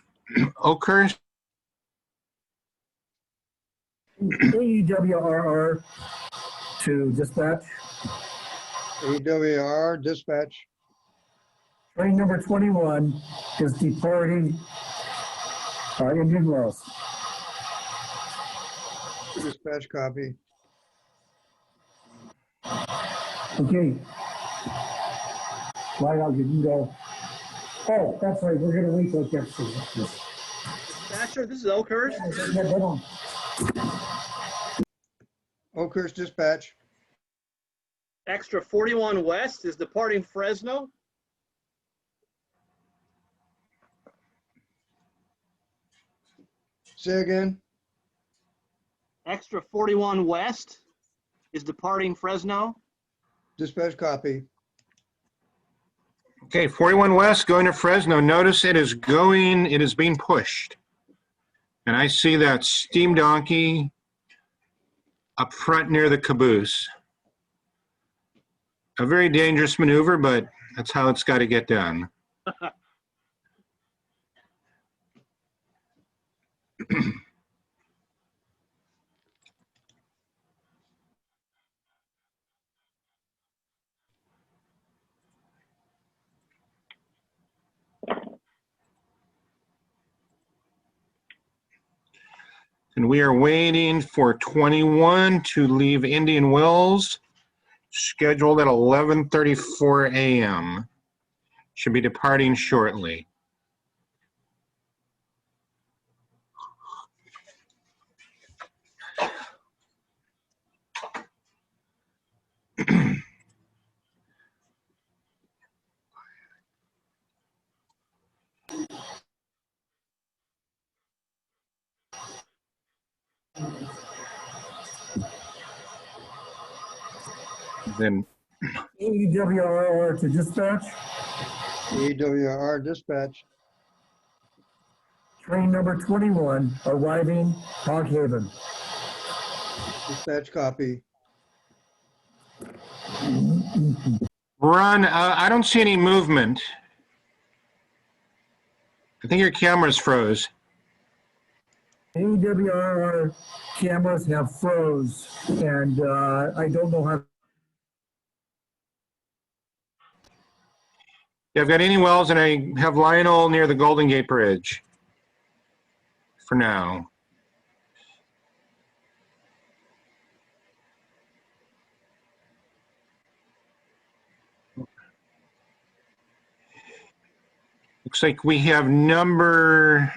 Oakhurst. AEWRR to dispatch. AWR dispatch. Train number 21 is departing Indian Wells. Dispatch copy. Okay. Whiteout, you can go. Oh, that's right, we're gonna wait till it gets to this. Dispatcher, this is Oakhurst. Yeah, hold on. Oakhurst dispatch. Extra 41 West is departing Fresno. Say again. Extra 41 West is departing Fresno. Dispatch copy. Okay, 41 West going to Fresno. Notice it is being pushed. And I see that steam donkey up front near the caboose. A very dangerous maneuver, but that's how it's got to get done. And we are waiting for 21 to leave Indian Wells, scheduled at 11:34 a.m. Should be departing shortly. Then AEWR to dispatch, EWR dispatch. train number 21 arriving Hog Haven. Dispatch copy. Ron, I don't see any movement. I think your camera's froze. AEWR cameras have froze, and I don't know how. Yeah, I've got Indian Wells, and I have Lionel near the Golden Gate Bridge for now. Looks like we have number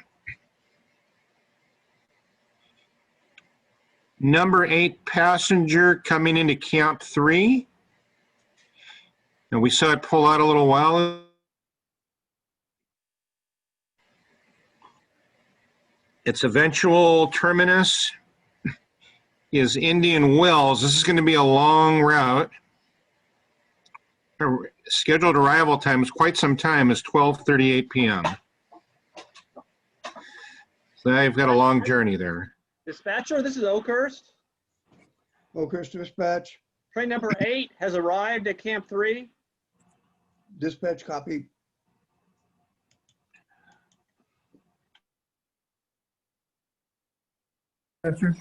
8 passenger coming into Camp 3. And we saw it pull out a little while ago. Its eventual terminus is Indian Wells. This is going to be a long route. Scheduled arrival time is quite some time, is 12:38 p.m. So I've got a long journey there. Dispatcher, this is Oakhurst. Oakhurst dispatch. Train number 8 has arrived at Camp 3. Dispatch copy. Dispatcher.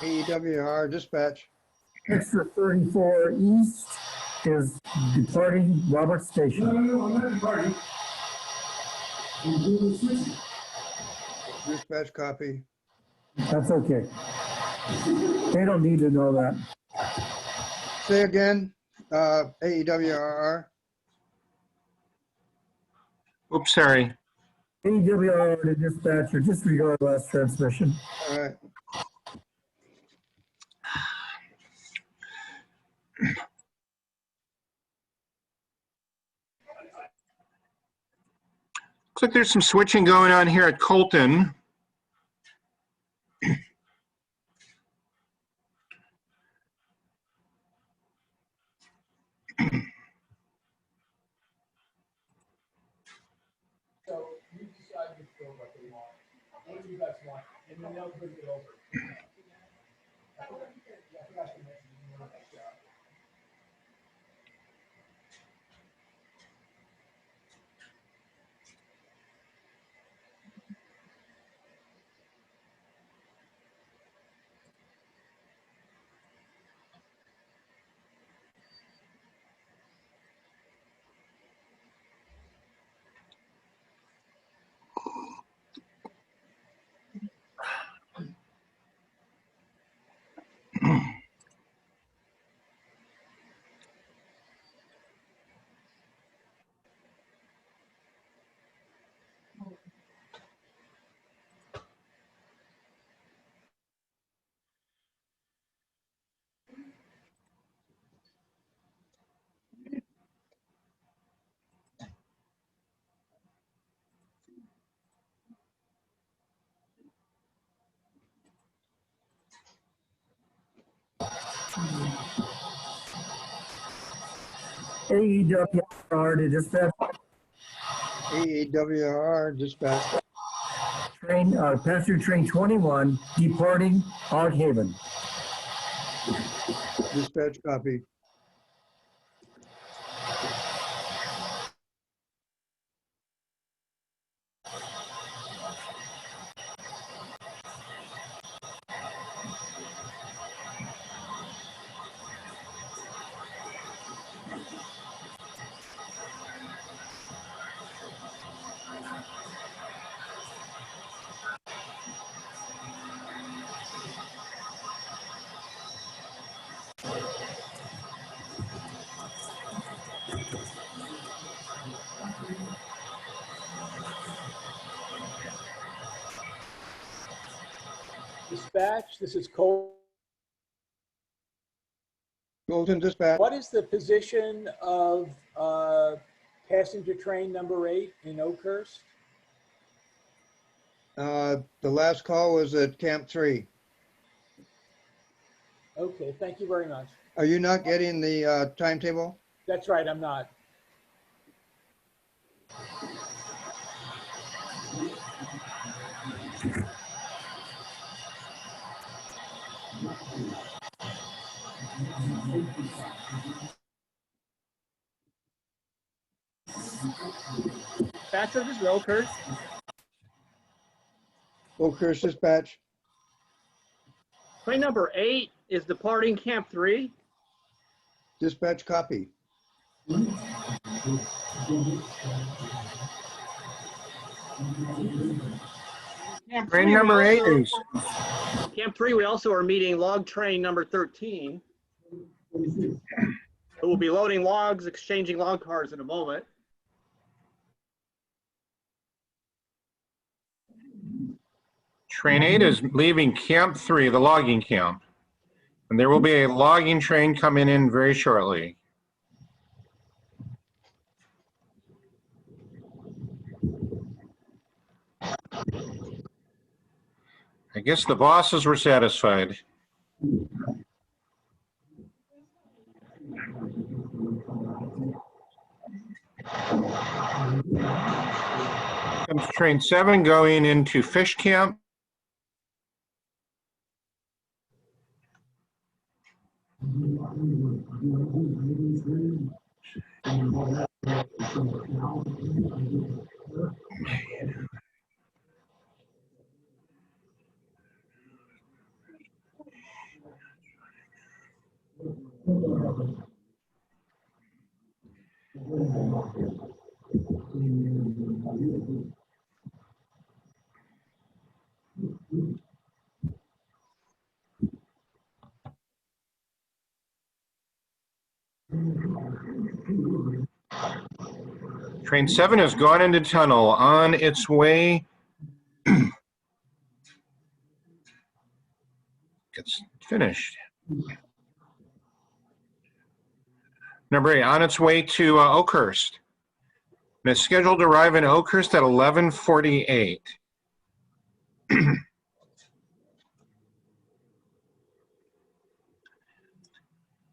AEWR dispatch. Extra 34 East is departing Robert Station. I'm not departing. Dispatch copy. That's okay. They don't need to know that. Say again. AEWRR. Oops, sorry. AEWR to dispatcher, disregard last transmission. All right. Looks like there's some switching going on here at Colton. So you decide to fill what they want. What do you guys want? And then they'll bring it over. I forgot to mention, you know, AEWR to dispatch. AEWR dispatch. Passenger train 21 departing Hog Haven. Dispatch copy. Dispatch, this is Cole. Colton dispatch. What is the position of passenger train number 8 in Oakhurst? The last call was at Camp 3. Okay, thank you very much. Are you not getting the timetable? That's right, I'm not. Dispatcher, this is Oakhurst. Oakhurst dispatch. Train number 8 is departing Camp 3. Dispatch copy. Camp Train 3, number 8 also, is, Camp 3, we also are meeting log train number 13. We'll be loading logs, exchanging log cars in a moment. train 8 is leaving Camp 3, the logging camp. And there will be a logging train coming in very shortly. I guess the bosses were satisfied. Comes train 7 going into fish camp. Train 7 has gone into tunnel on its way. It's finished. Number 8, on its way to Oakhurst. And it's scheduled to arrive in Oakhurst at 11:48.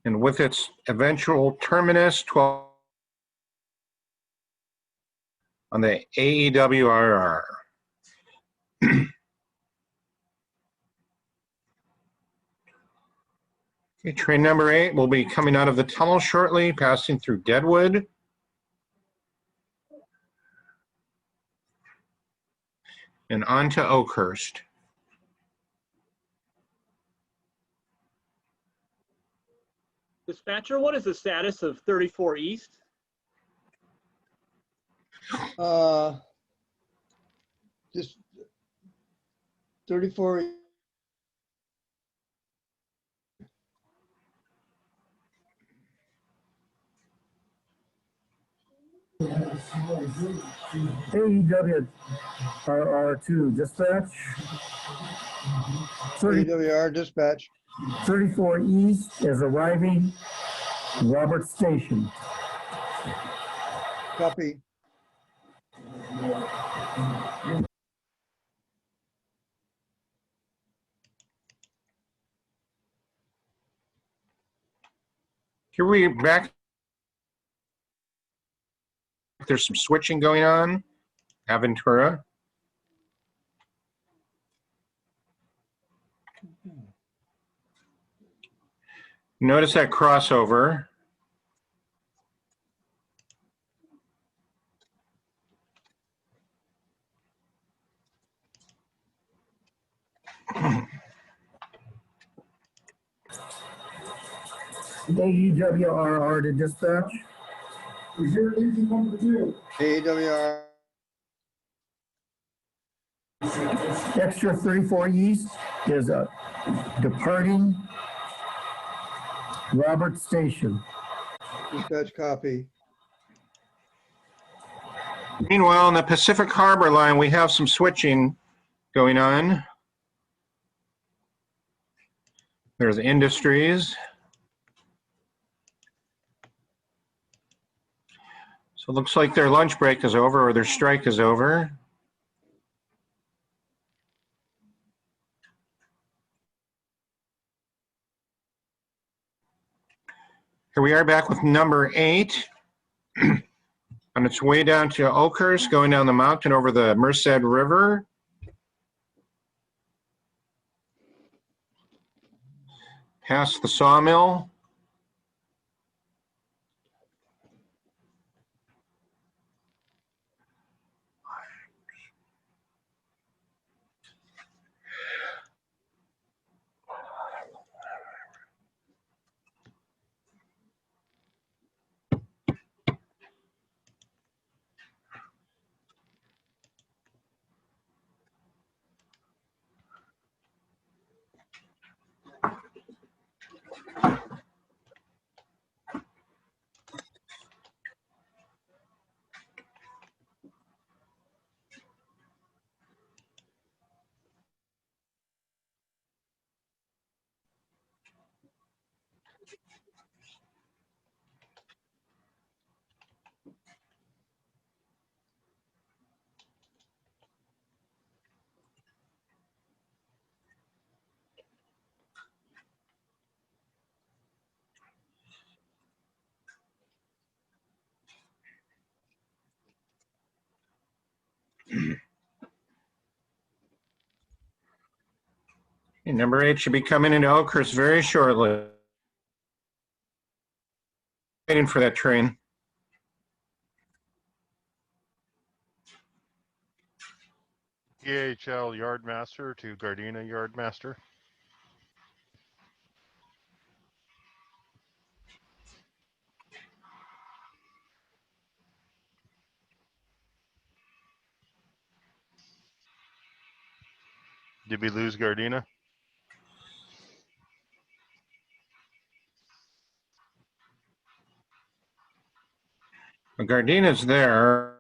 And with its eventual terminus 12 on the AEWRR. Okay, train number 8 will be coming out of the tunnel shortly, passing through Deadwood. And on to Oakhurst. Dispatcher, what is the status of 34 East? Just 34. AEWRR2 dispatch. AEWR dispatch. 34 East is arriving Robert Station. Copy. Here we back there's some switching going on. Aventura. Notice that crossover. AEWRR to dispatch. AWR, Extra 34 East is departing Robert Station. dispatch copy. Meanwhile, on the Pacific Harbor line, we have some switching going on. There's Industries. So it looks like their lunch break is over, or their strike is over. Here we are back with number 8. On its way down to Oakhurst, going down the mountain over the Merced River. Past the sawmill. And number 8 should be coming into Oakhurst very shortly. Waiting for that train. EHL Yardmaster to Gardena Yardmaster. Did we lose Gardena? Gardena's there.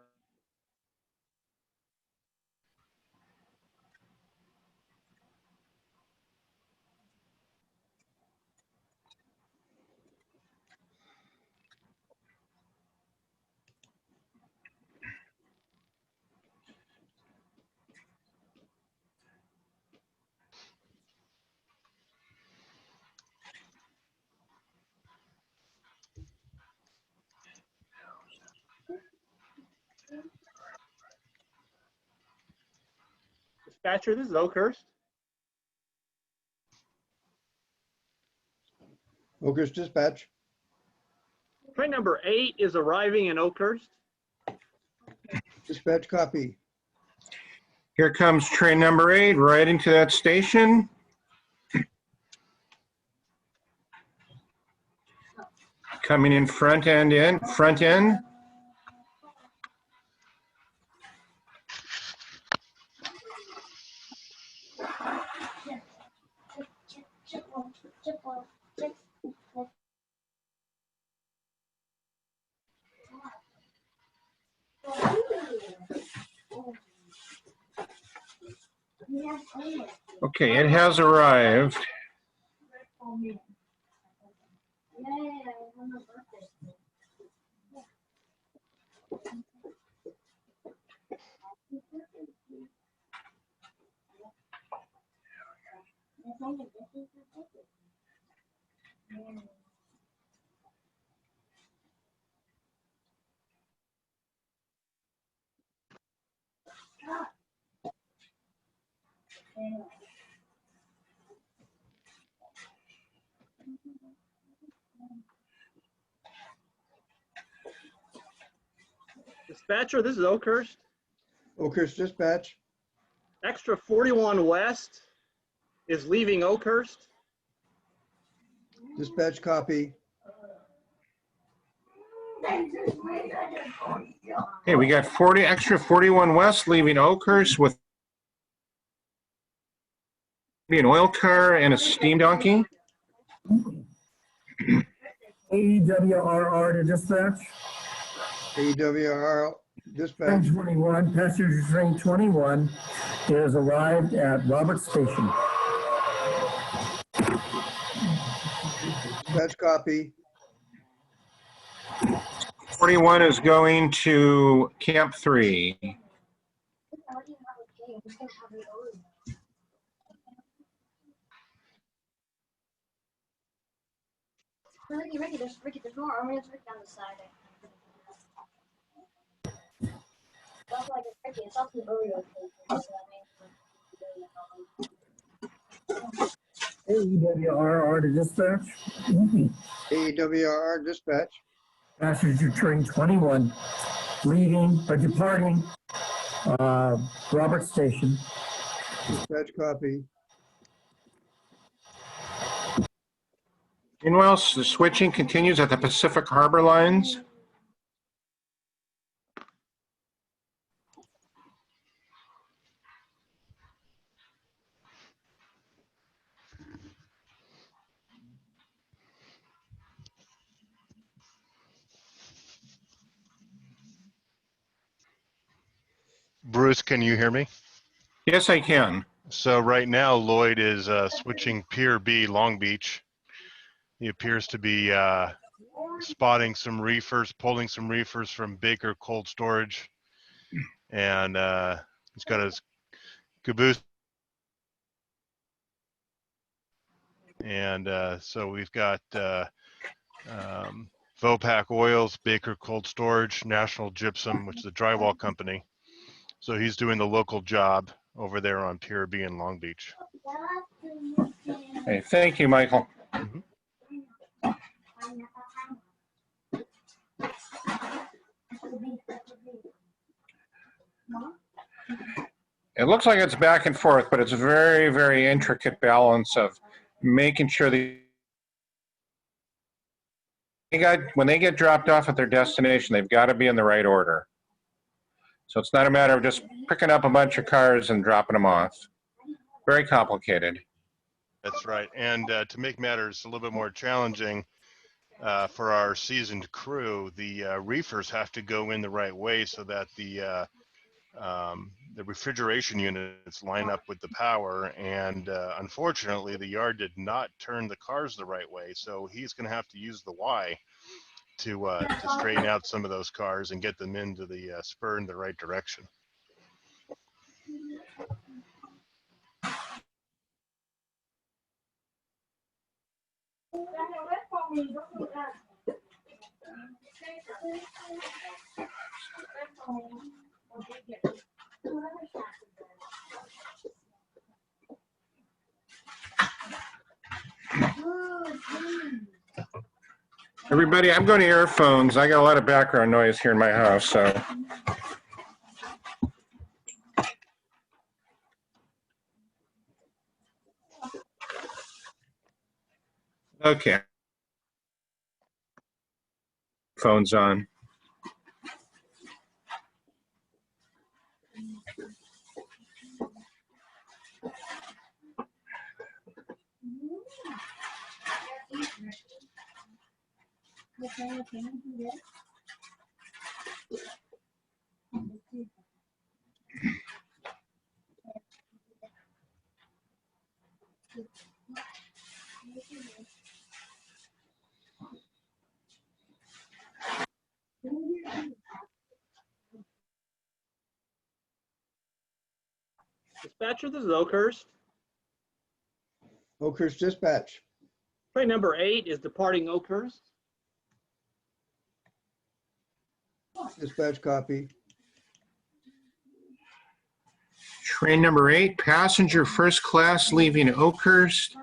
Dispatcher, this is Oakhurst. Oakhurst dispatch. Train number 8 is arriving in Oakhurst. Dispatch copy. Here comes train number 8 right into that station. Coming in front end. Okay, it has arrived. Dispatcher, this is Oakhurst. Oakhurst dispatch. Extra 41 West is leaving Oakhurst. Dispatch copy. Okay, we got extra 41 West leaving Oakhurst with an oil car and a steam donkey. AEWRR to dispatch. AWR dispatch. Train 21, passenger train 21 is arrived at Robert Station. Dispatch copy. 41 is going to Camp 3. Ricky, there's more Armenians right down the side. That's like it's Ricky, it's off the burrito. AEWRR to dispatch. AWR dispatch. Passenger train 21 departing Robert Station. Dispatch copy. Meanwhile, the switching continues at the Pacific Harbor lines. Bruce, can you hear me? Yes, I can. So right now, Lloyd is switching Pier B, Long Beach. He appears to be spotting some reefers, pulling some reefers from Baker Cold Storage. And he's got his caboose. And so we've got Vopak Oils, Baker Cold Storage, National Gypsum, which is a drywall company. So he's doing the local job over there on Pier B in Long Beach. Okay, thank you, Michael. Mm-hmm. It looks like it's back and forth, but it's a very, very intricate balance of making sure that when they get dropped off at their destination, they've got to be in the right order. So it's not a matter of just picking up a bunch of cars and dropping them off. Very complicated. That's right. And to make matters a little bit more challenging for our seasoned crew, the reefers have to go in the right way so that the refrigeration units line up with the power. And unfortunately, the yard did not turn the cars the right way. So he's going to have to use the Y to straighten out some of those cars and get them into the spur in the right direction. Everybody, I'm going to earphones. I got a lot of background noise here in my house, so. Okay. Phone's on. Dispatcher, this is Oakhurst. Oakhurst dispatch. Train number 8 is departing Oakhurst. Dispatch copy. Train number 8, passenger first class leaving Oakhurst.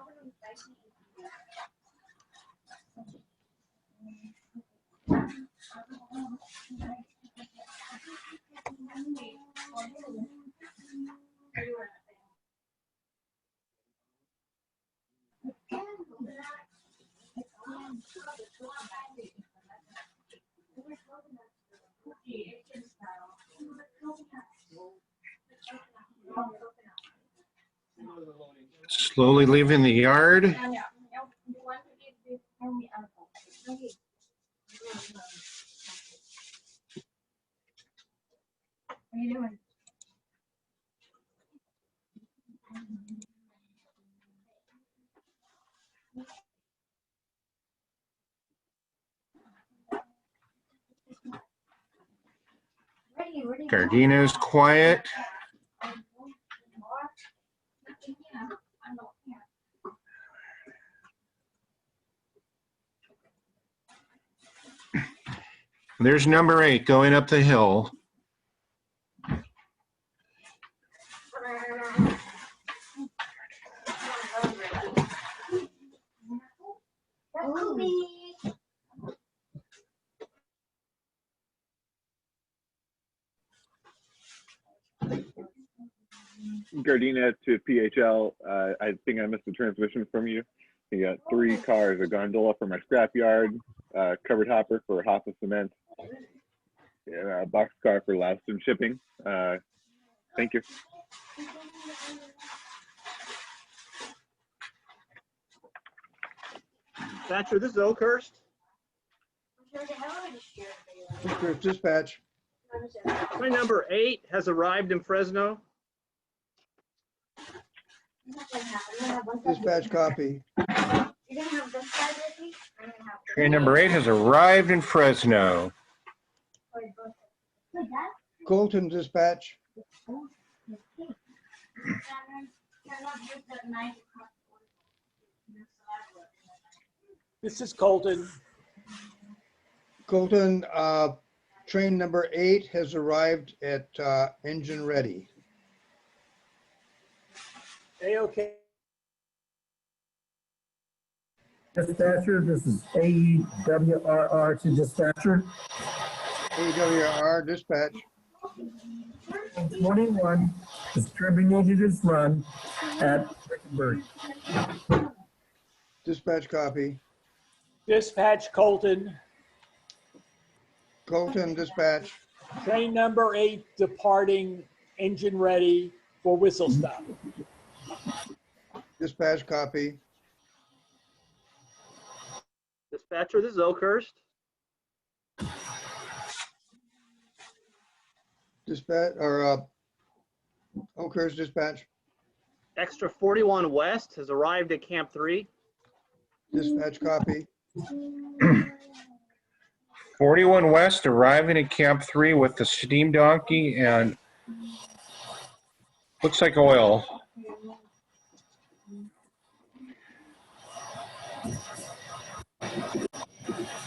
Slowly leaving the yard. Gardina's quiet. There's number 8 going up the hill. Gardena to PHL. I think I missed the transmission from you. You got 3 cars, a gondola for my scrapyard, covered hopper for Hoffa Cement, a box car for Louston Shipping. Thank you. Thatcher, this is Oakhurst. Oakhurst dispatch. Train number 8 has arrived in Fresno. Dispatch copy. Train number 8 has arrived in Fresno. Colton dispatch. This is Colton. Colton, train number 8 has arrived at engine ready. A-OK. Dispatcher, this is AWRR to dispatcher. AWR dispatch. 21 is terminated its run at Rickenburg. Dispatch copy. Dispatch Colton. Colton dispatch. Train number 8 departing, engine ready for whistle stop. Dispatch copy. Dispatcher, this is Oakhurst. Dispatch or Oakhurst dispatch. Extra 41 West has arrived at Camp 3. Dispatch copy. 41 West arriving at Camp 3 with the steam donkey and looks like oil.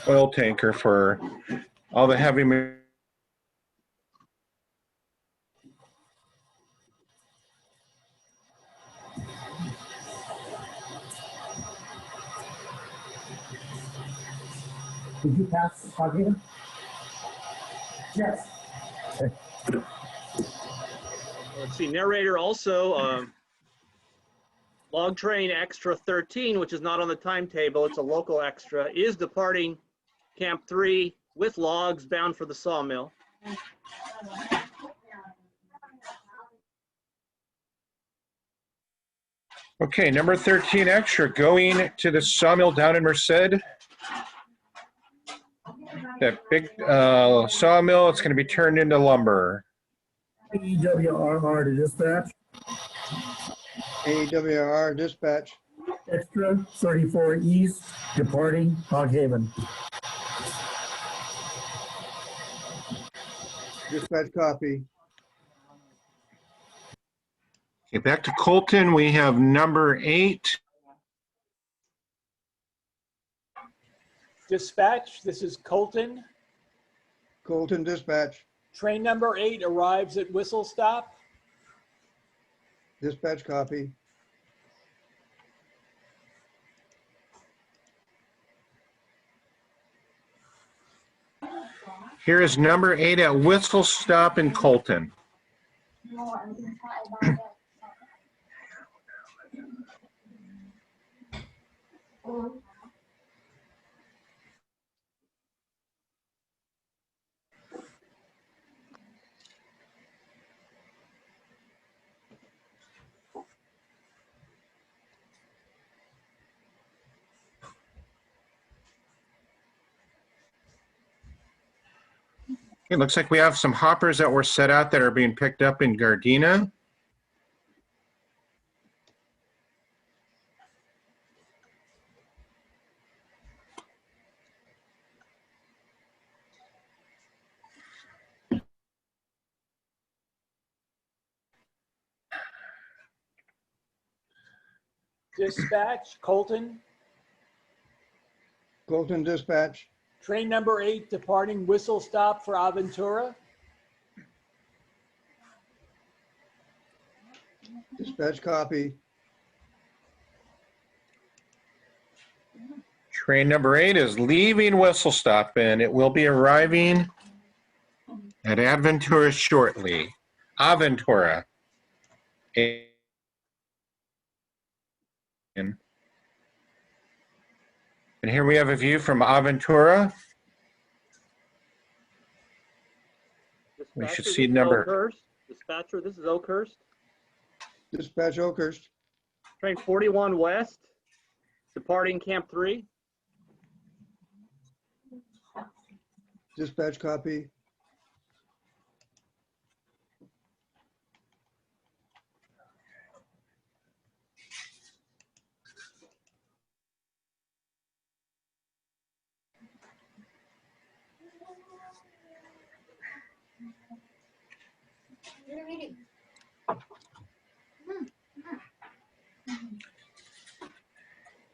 Oil tanker for all the heavy material. Did you pass Hoghaven? Yes. Let's see, narrator also, log train extra 13, which is not on the timetable, it's a local extra, is departing Camp 3 with logs bound for the sawmill. Okay, number 13 extra going to the sawmill down in Merced. That big sawmill, it's going to be turned into lumber. AWRR to dispatch. AWR dispatch. Extra 34 East departing Hoghaven. Dispatch copy. Okay, back to Colton, we have number 8. Dispatch, this is Colton. Colton dispatch. Train number 8 arrives at whistle stop. Dispatch copy. Here is number 8 at Whistle Stop in Colton. It looks like we have some hoppers that were set out that are being picked up in Gardena. Dispatch, Colton. Colton dispatch. Train number 8 departing Whistle Stop for Aventura. Dispatch copy. Train number 8 is leaving Whistle Stop and it will be arriving at Aventura shortly. Aventura. And here we have a view from Aventura. We should see number. Oakhurst. Dispatcher, this is Oakhurst. Dispatch Oakhurst. Train 41 West, departing Camp 3. Dispatch copy.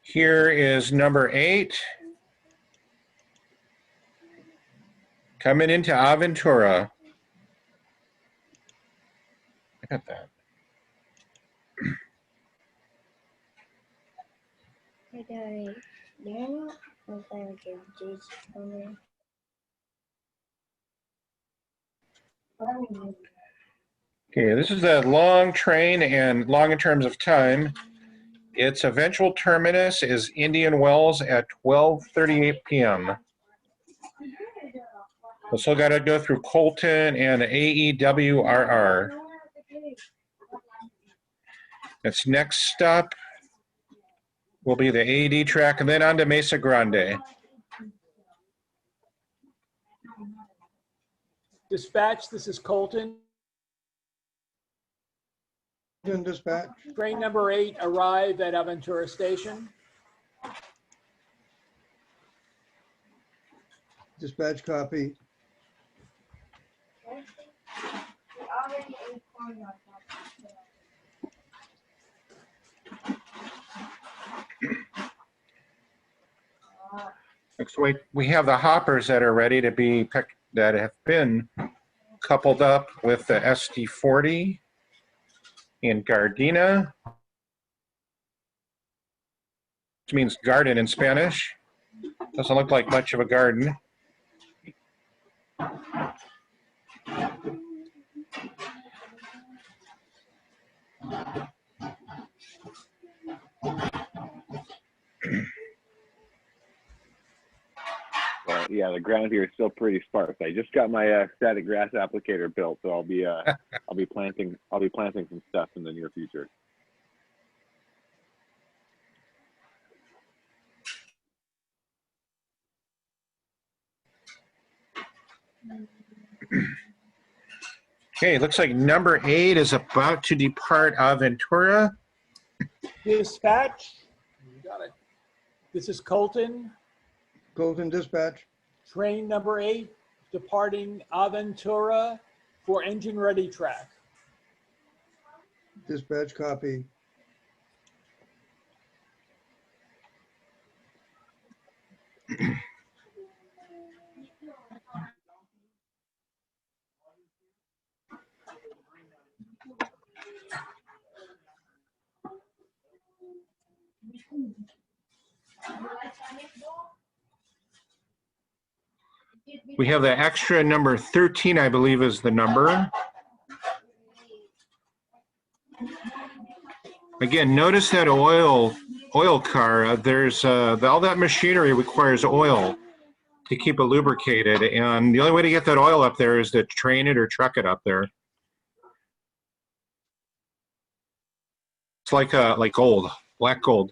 Here is number 8. Coming into Aventura. I got that. Okay, this is a long train and long in terms of time. Its eventual terminus is Indian Wells at 12:38 p.m. We still got to go through Colton and AEWRR. Its next stop will be the AED track and then on to Mesa Grande. Dispatch, this is Colton. Colton dispatch. Train number 8 arrive at Aventura Station. Dispatch copy. Next week, we have the hoppers that are ready to be picked, that have been coupled up with the SD40 in Gardena, which means garden in Spanish. Doesn't look like much of a garden. Yeah, the ground here is still pretty sparse. I just got my static grass applicator built, so I'll be planting some stuff in the near future. Okay, looks like number 8 is about to depart Aventura. Dispatch, you got it. This is Colton. Colton dispatch. Train number 8 departing Aventura for engine ready track. Dispatch copy. We have the extra number 13, I believe is the number. Again, notice that oil car, there's all that machinery requires oil to keep it lubricated. And the only way to get that oil up there is to train it or truck it up there. It's like gold, black gold.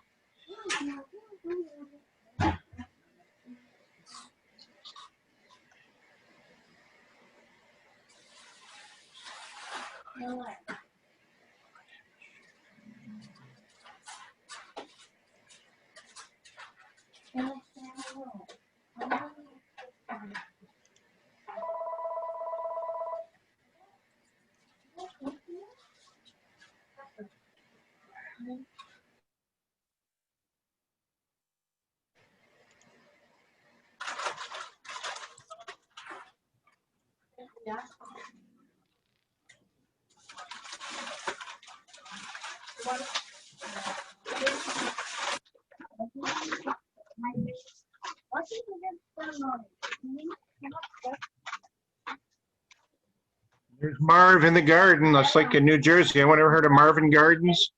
There's Marv in the garden. Looks like in New Jersey. Anyone ever heard of Marvin Gardens?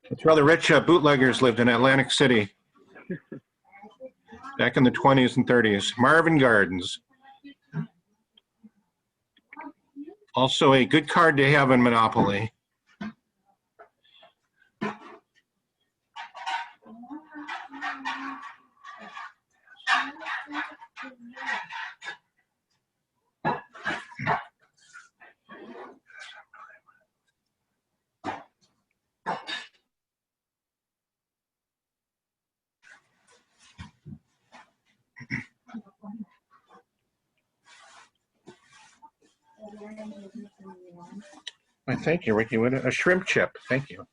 That's where the rich bootleggers lived in Atlantic City back in the 20s and 30s. Marvin Gardens. Also a good card to have in Monopoly. Thank you, Ricky. What a shrimp chip. Thank you.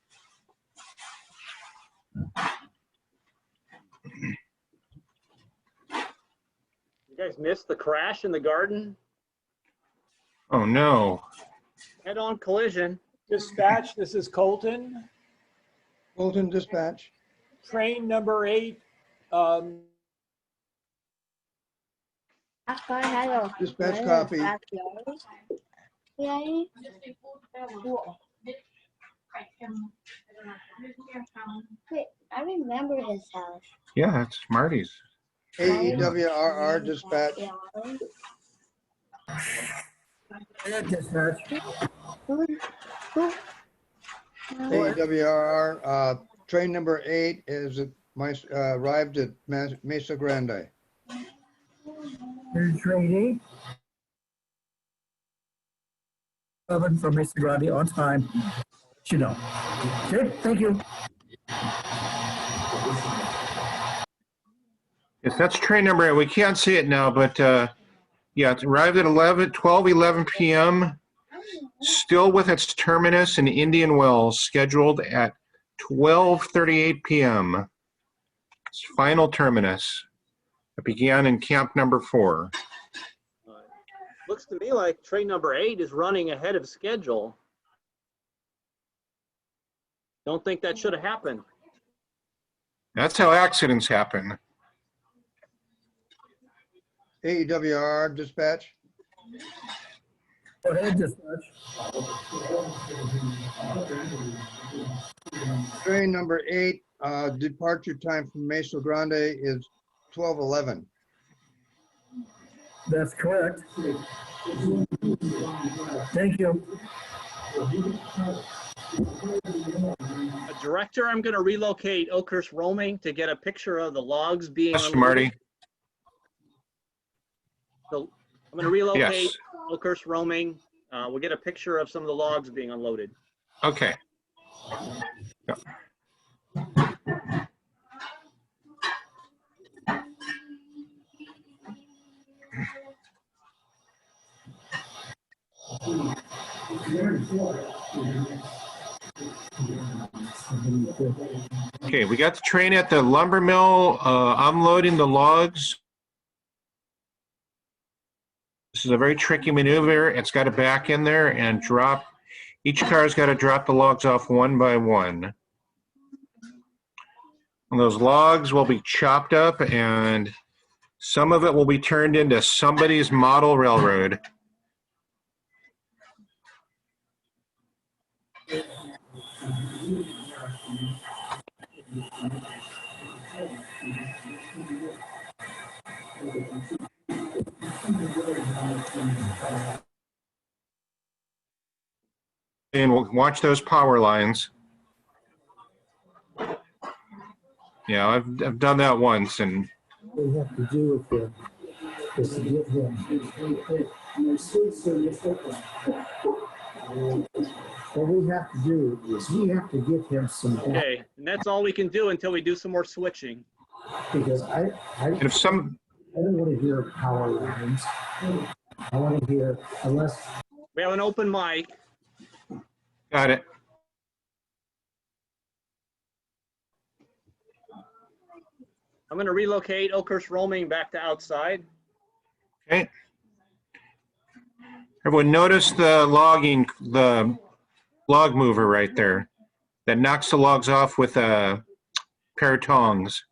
You guys missed the crash in the garden? Oh, no. Head-on collision. Dispatch, this is Colton. Colton dispatch. Train number 8. Dispatch copy. Wait, I remember his house. Yeah, that's Marty's. AEWRR dispatch. Dispatch. AEWRR, train number 8 is arrived at Mesa Grande. Here's train 8. 11 from Mesa Grande on time. You know. Okay, thank you. Yes, that's train number 8. We can't see it now, but yeah, it's arrived at 12:11 p.m. Still with its terminus in Indian Wells, scheduled at 12:38 p.m. Its final terminus. It began in camp number 4. Looks to me like train number 8 is running ahead of schedule. Don't think that should have happened. That's how accidents happen. AEWRR dispatch. Go ahead, dispatch. Train number 8, departure time from Mesa Grande is 12:11. That's correct. Thank you. Director, I'm going to relocate Oakhurst roaming to get a picture of the logs being Yes, unloaded. Marty. So I'm going to relocate Yes. Oakhurst roaming. We'll get a picture of some of the logs being unloaded. Okay. Yeah. Okay, we got the train at the lumber mill unloading the logs. This is a very tricky maneuver. It's got to back in there and drop. Each car's got to drop the logs off one by one. And those logs will be chopped up, and some of it will be turned into somebody's model railroad. And we'll watch those power lines. Yeah, I've done that once, and What we have to do with him is to get him. What we have to do is we have to get him some. Okay, and that's all we can do until we do some more switching. Because I and if some, don't want to hear power lines. I want to hear, unless. We have an open mic. got it. I'm going to relocate Oakhurst roaming back to outside. Okay. Everyone notice the log mover right there that knocks the logs off with a pair of tongs.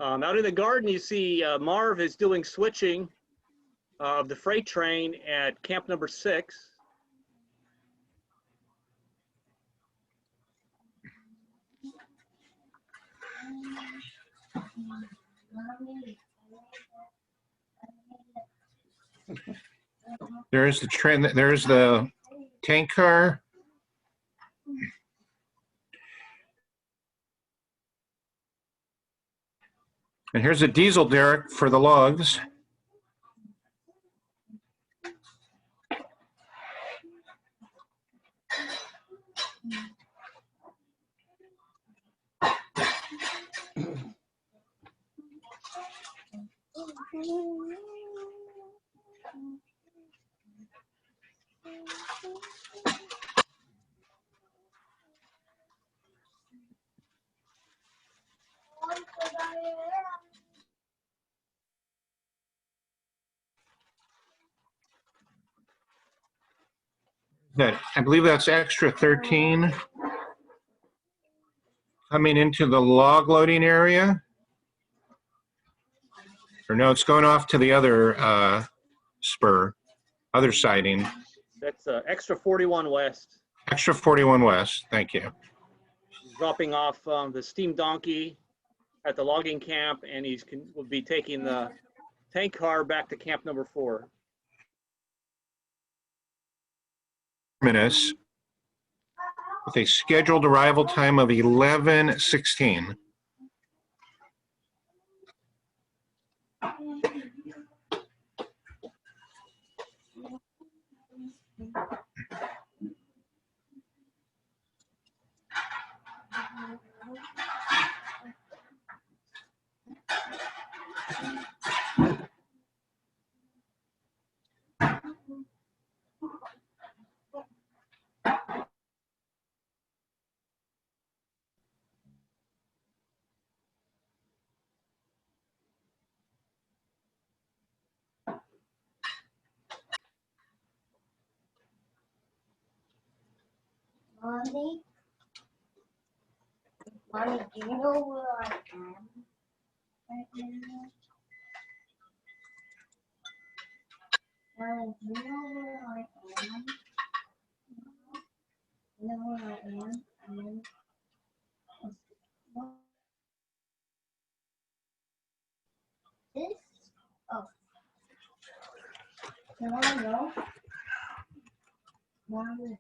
Out in the garden, you see Marv is doing switching of the freight train at camp number 6. There's the train. There's the tank car. And here's a diesel derrick for the logs. That I believe that's extra 13 coming into the log loading area. Or no, it's going off to the other spur, other siding. That's extra 41 west. Extra 41 west. Thank you. He's dropping off the steam donkey at the logging camp, and will be taking the tank car back to camp number 4. Terminus with a scheduled arrival time of 11:16. Mommy, Mommy, do you know where I am right now? Mommy, do you know where I am? You know where I am? This? Oh. Do I know? Mommy.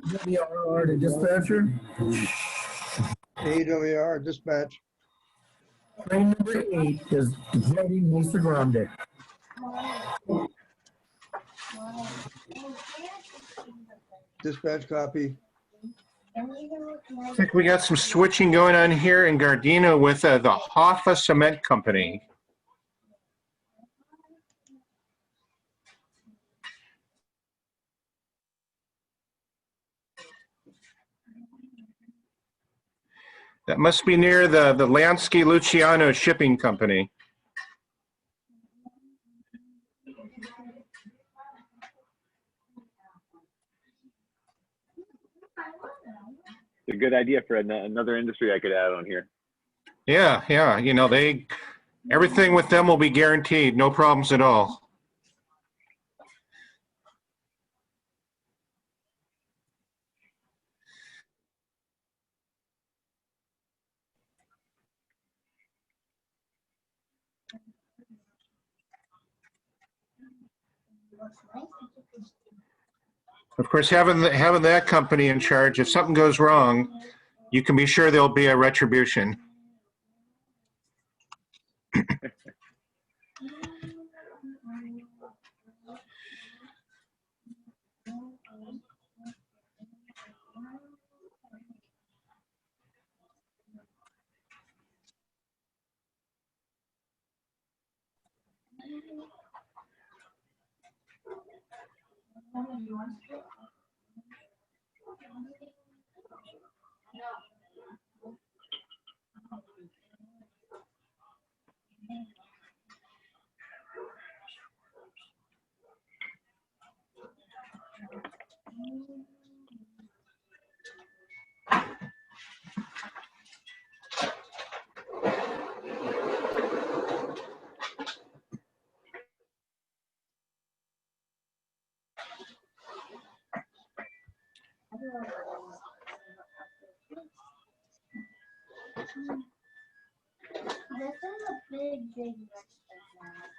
WRR to dispatcher. AWR dispatch. Train number 8 is departing Mesa Grande. Dispatch copy. I think we got some switching going on here in Gardena with the Hoffa Cement Company. That must be near the Lansky Luciano Shipping Company. It's a good idea for another industry I could add on here. Yeah, yeah. You know, everything with them will be guaranteed. No problems at all. Of course, having that company in charge, if something goes wrong, you can be sure there'll be a retribution. This is a big restaurant.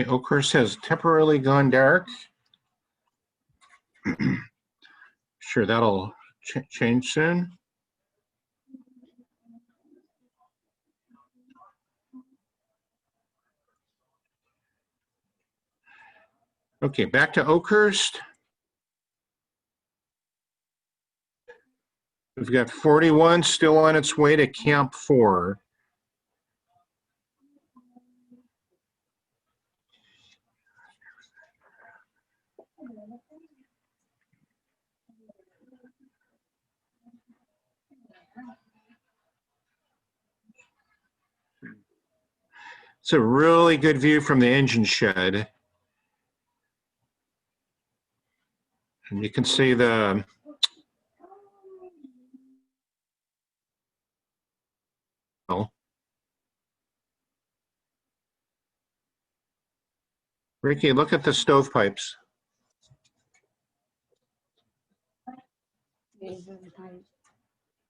Oakhurst has temporarily gone dark. Sure, that'll change soon. Okay, back to Oakhurst. We've got 41 still on its way to Camp 4. It's a really good view from the engine shed. And you can see the Ricky, look at the stovepipes.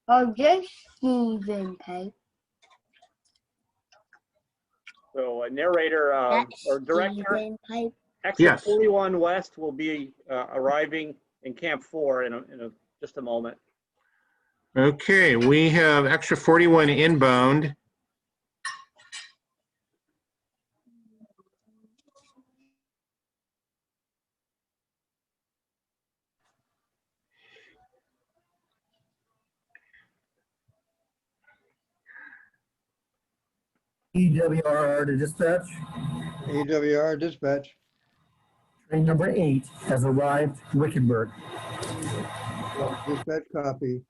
Oh, just Steven pipe. So narrator or director, Steven pipe. exit Yes. 41 West will be arriving in Camp 4 in just a moment. Okay, we have extra 41 inbound. EWRR to dispatch. AWR dispatch. Train number 8 has arrived Wickenburg. Dispatch copy.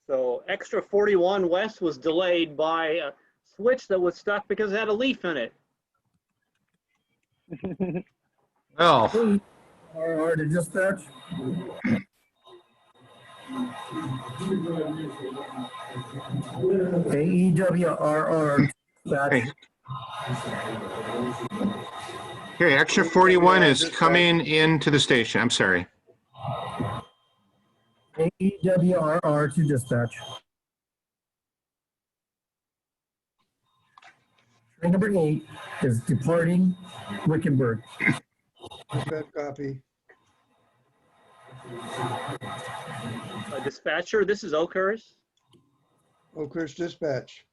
So extra 41 west was delayed by a switch that was stuck because it had a leaf in it. Well, RR to dispatch. AEWRR dispatch. hey. Okay, extra 41 is coming into the station. I'm sorry. AEWRR to dispatch. Train number 8 is departing Wickenburg. Dispatch copy. Dispatcher, this is Oakhurst. Oakhurst dispatch.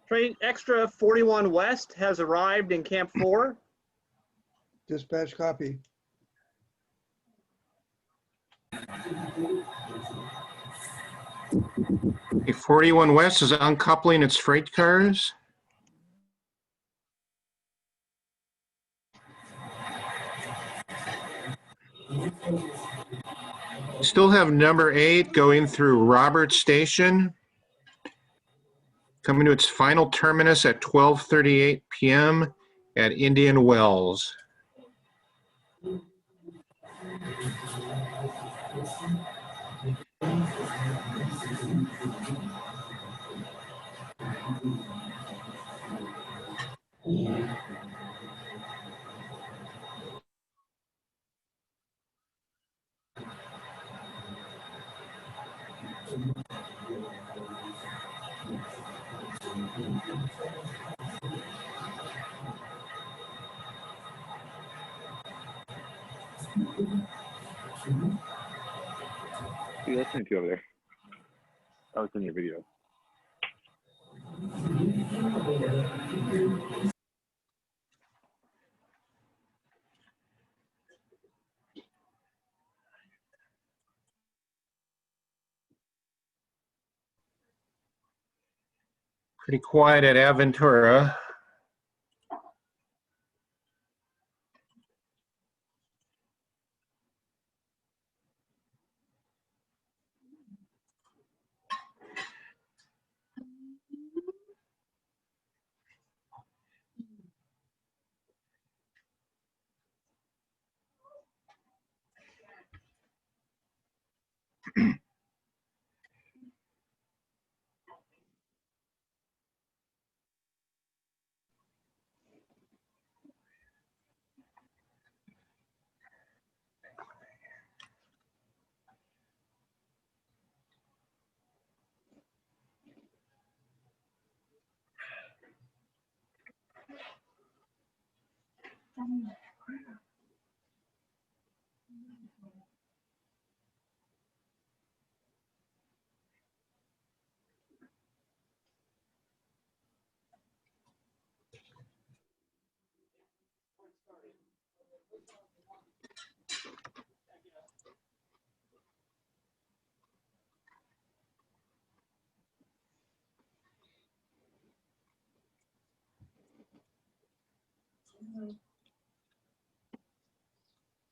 Train extra 41 west has arrived in Camp 4. Dispatch copy. Okay, 41 West is uncoupling its freight cars. Still have number 8 going through Roberts Station, coming to its final terminus at 12:38 p.m. at Indian Wells. What are you listening to over there? Oh, it's in your video. Pretty quiet at Aventura.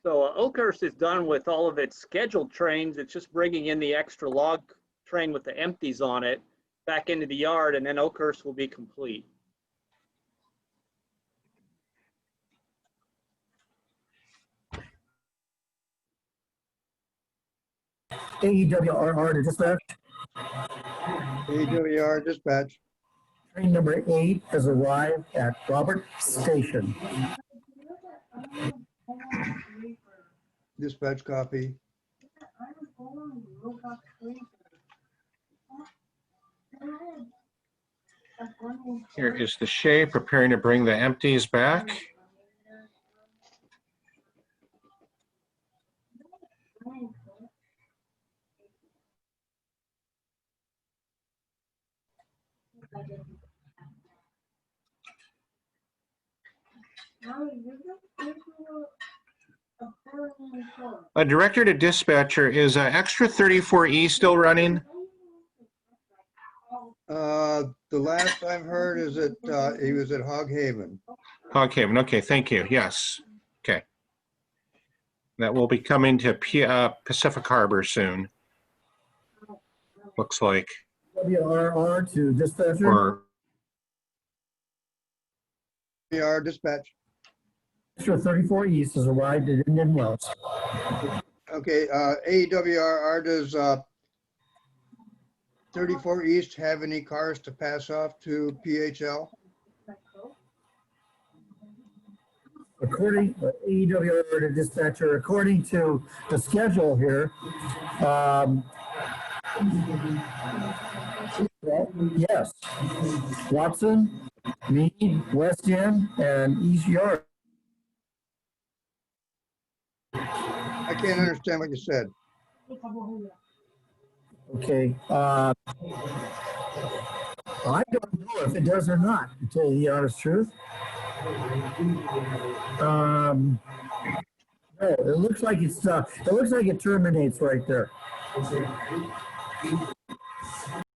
So Oakhurst is done with all of its scheduled trains. It's just bringing in the extra log train with the empties on it back into the yard, and then Oakhurst will be complete. AEWRR to dispatch. AWR dispatch. Train number 8 has arrived at Roberts Station. Dispatch copy. Here is the Shay preparing to bring the empties back. Director to dispatcher, is extra 34E still running? The last I've heard is that he was at Hog Haven. Hog Haven, okay, thank you, yes, okay. That will be coming to Pacific Harbor soon. Looks like. WRR to dispatcher. Or PR dispatch. Extra 34 East has arrived at Indian Wells. Okay, AWRR, does 34 East have any cars to pass off to PHL? According AWR to dispatcher, according to the schedule here, yes, Watson, Meade, West End, and East Yard. I can't understand what you said. Okay, I don't know if it does or not, to tell you the honest truth. No, it looks like it's it looks like it terminates right there.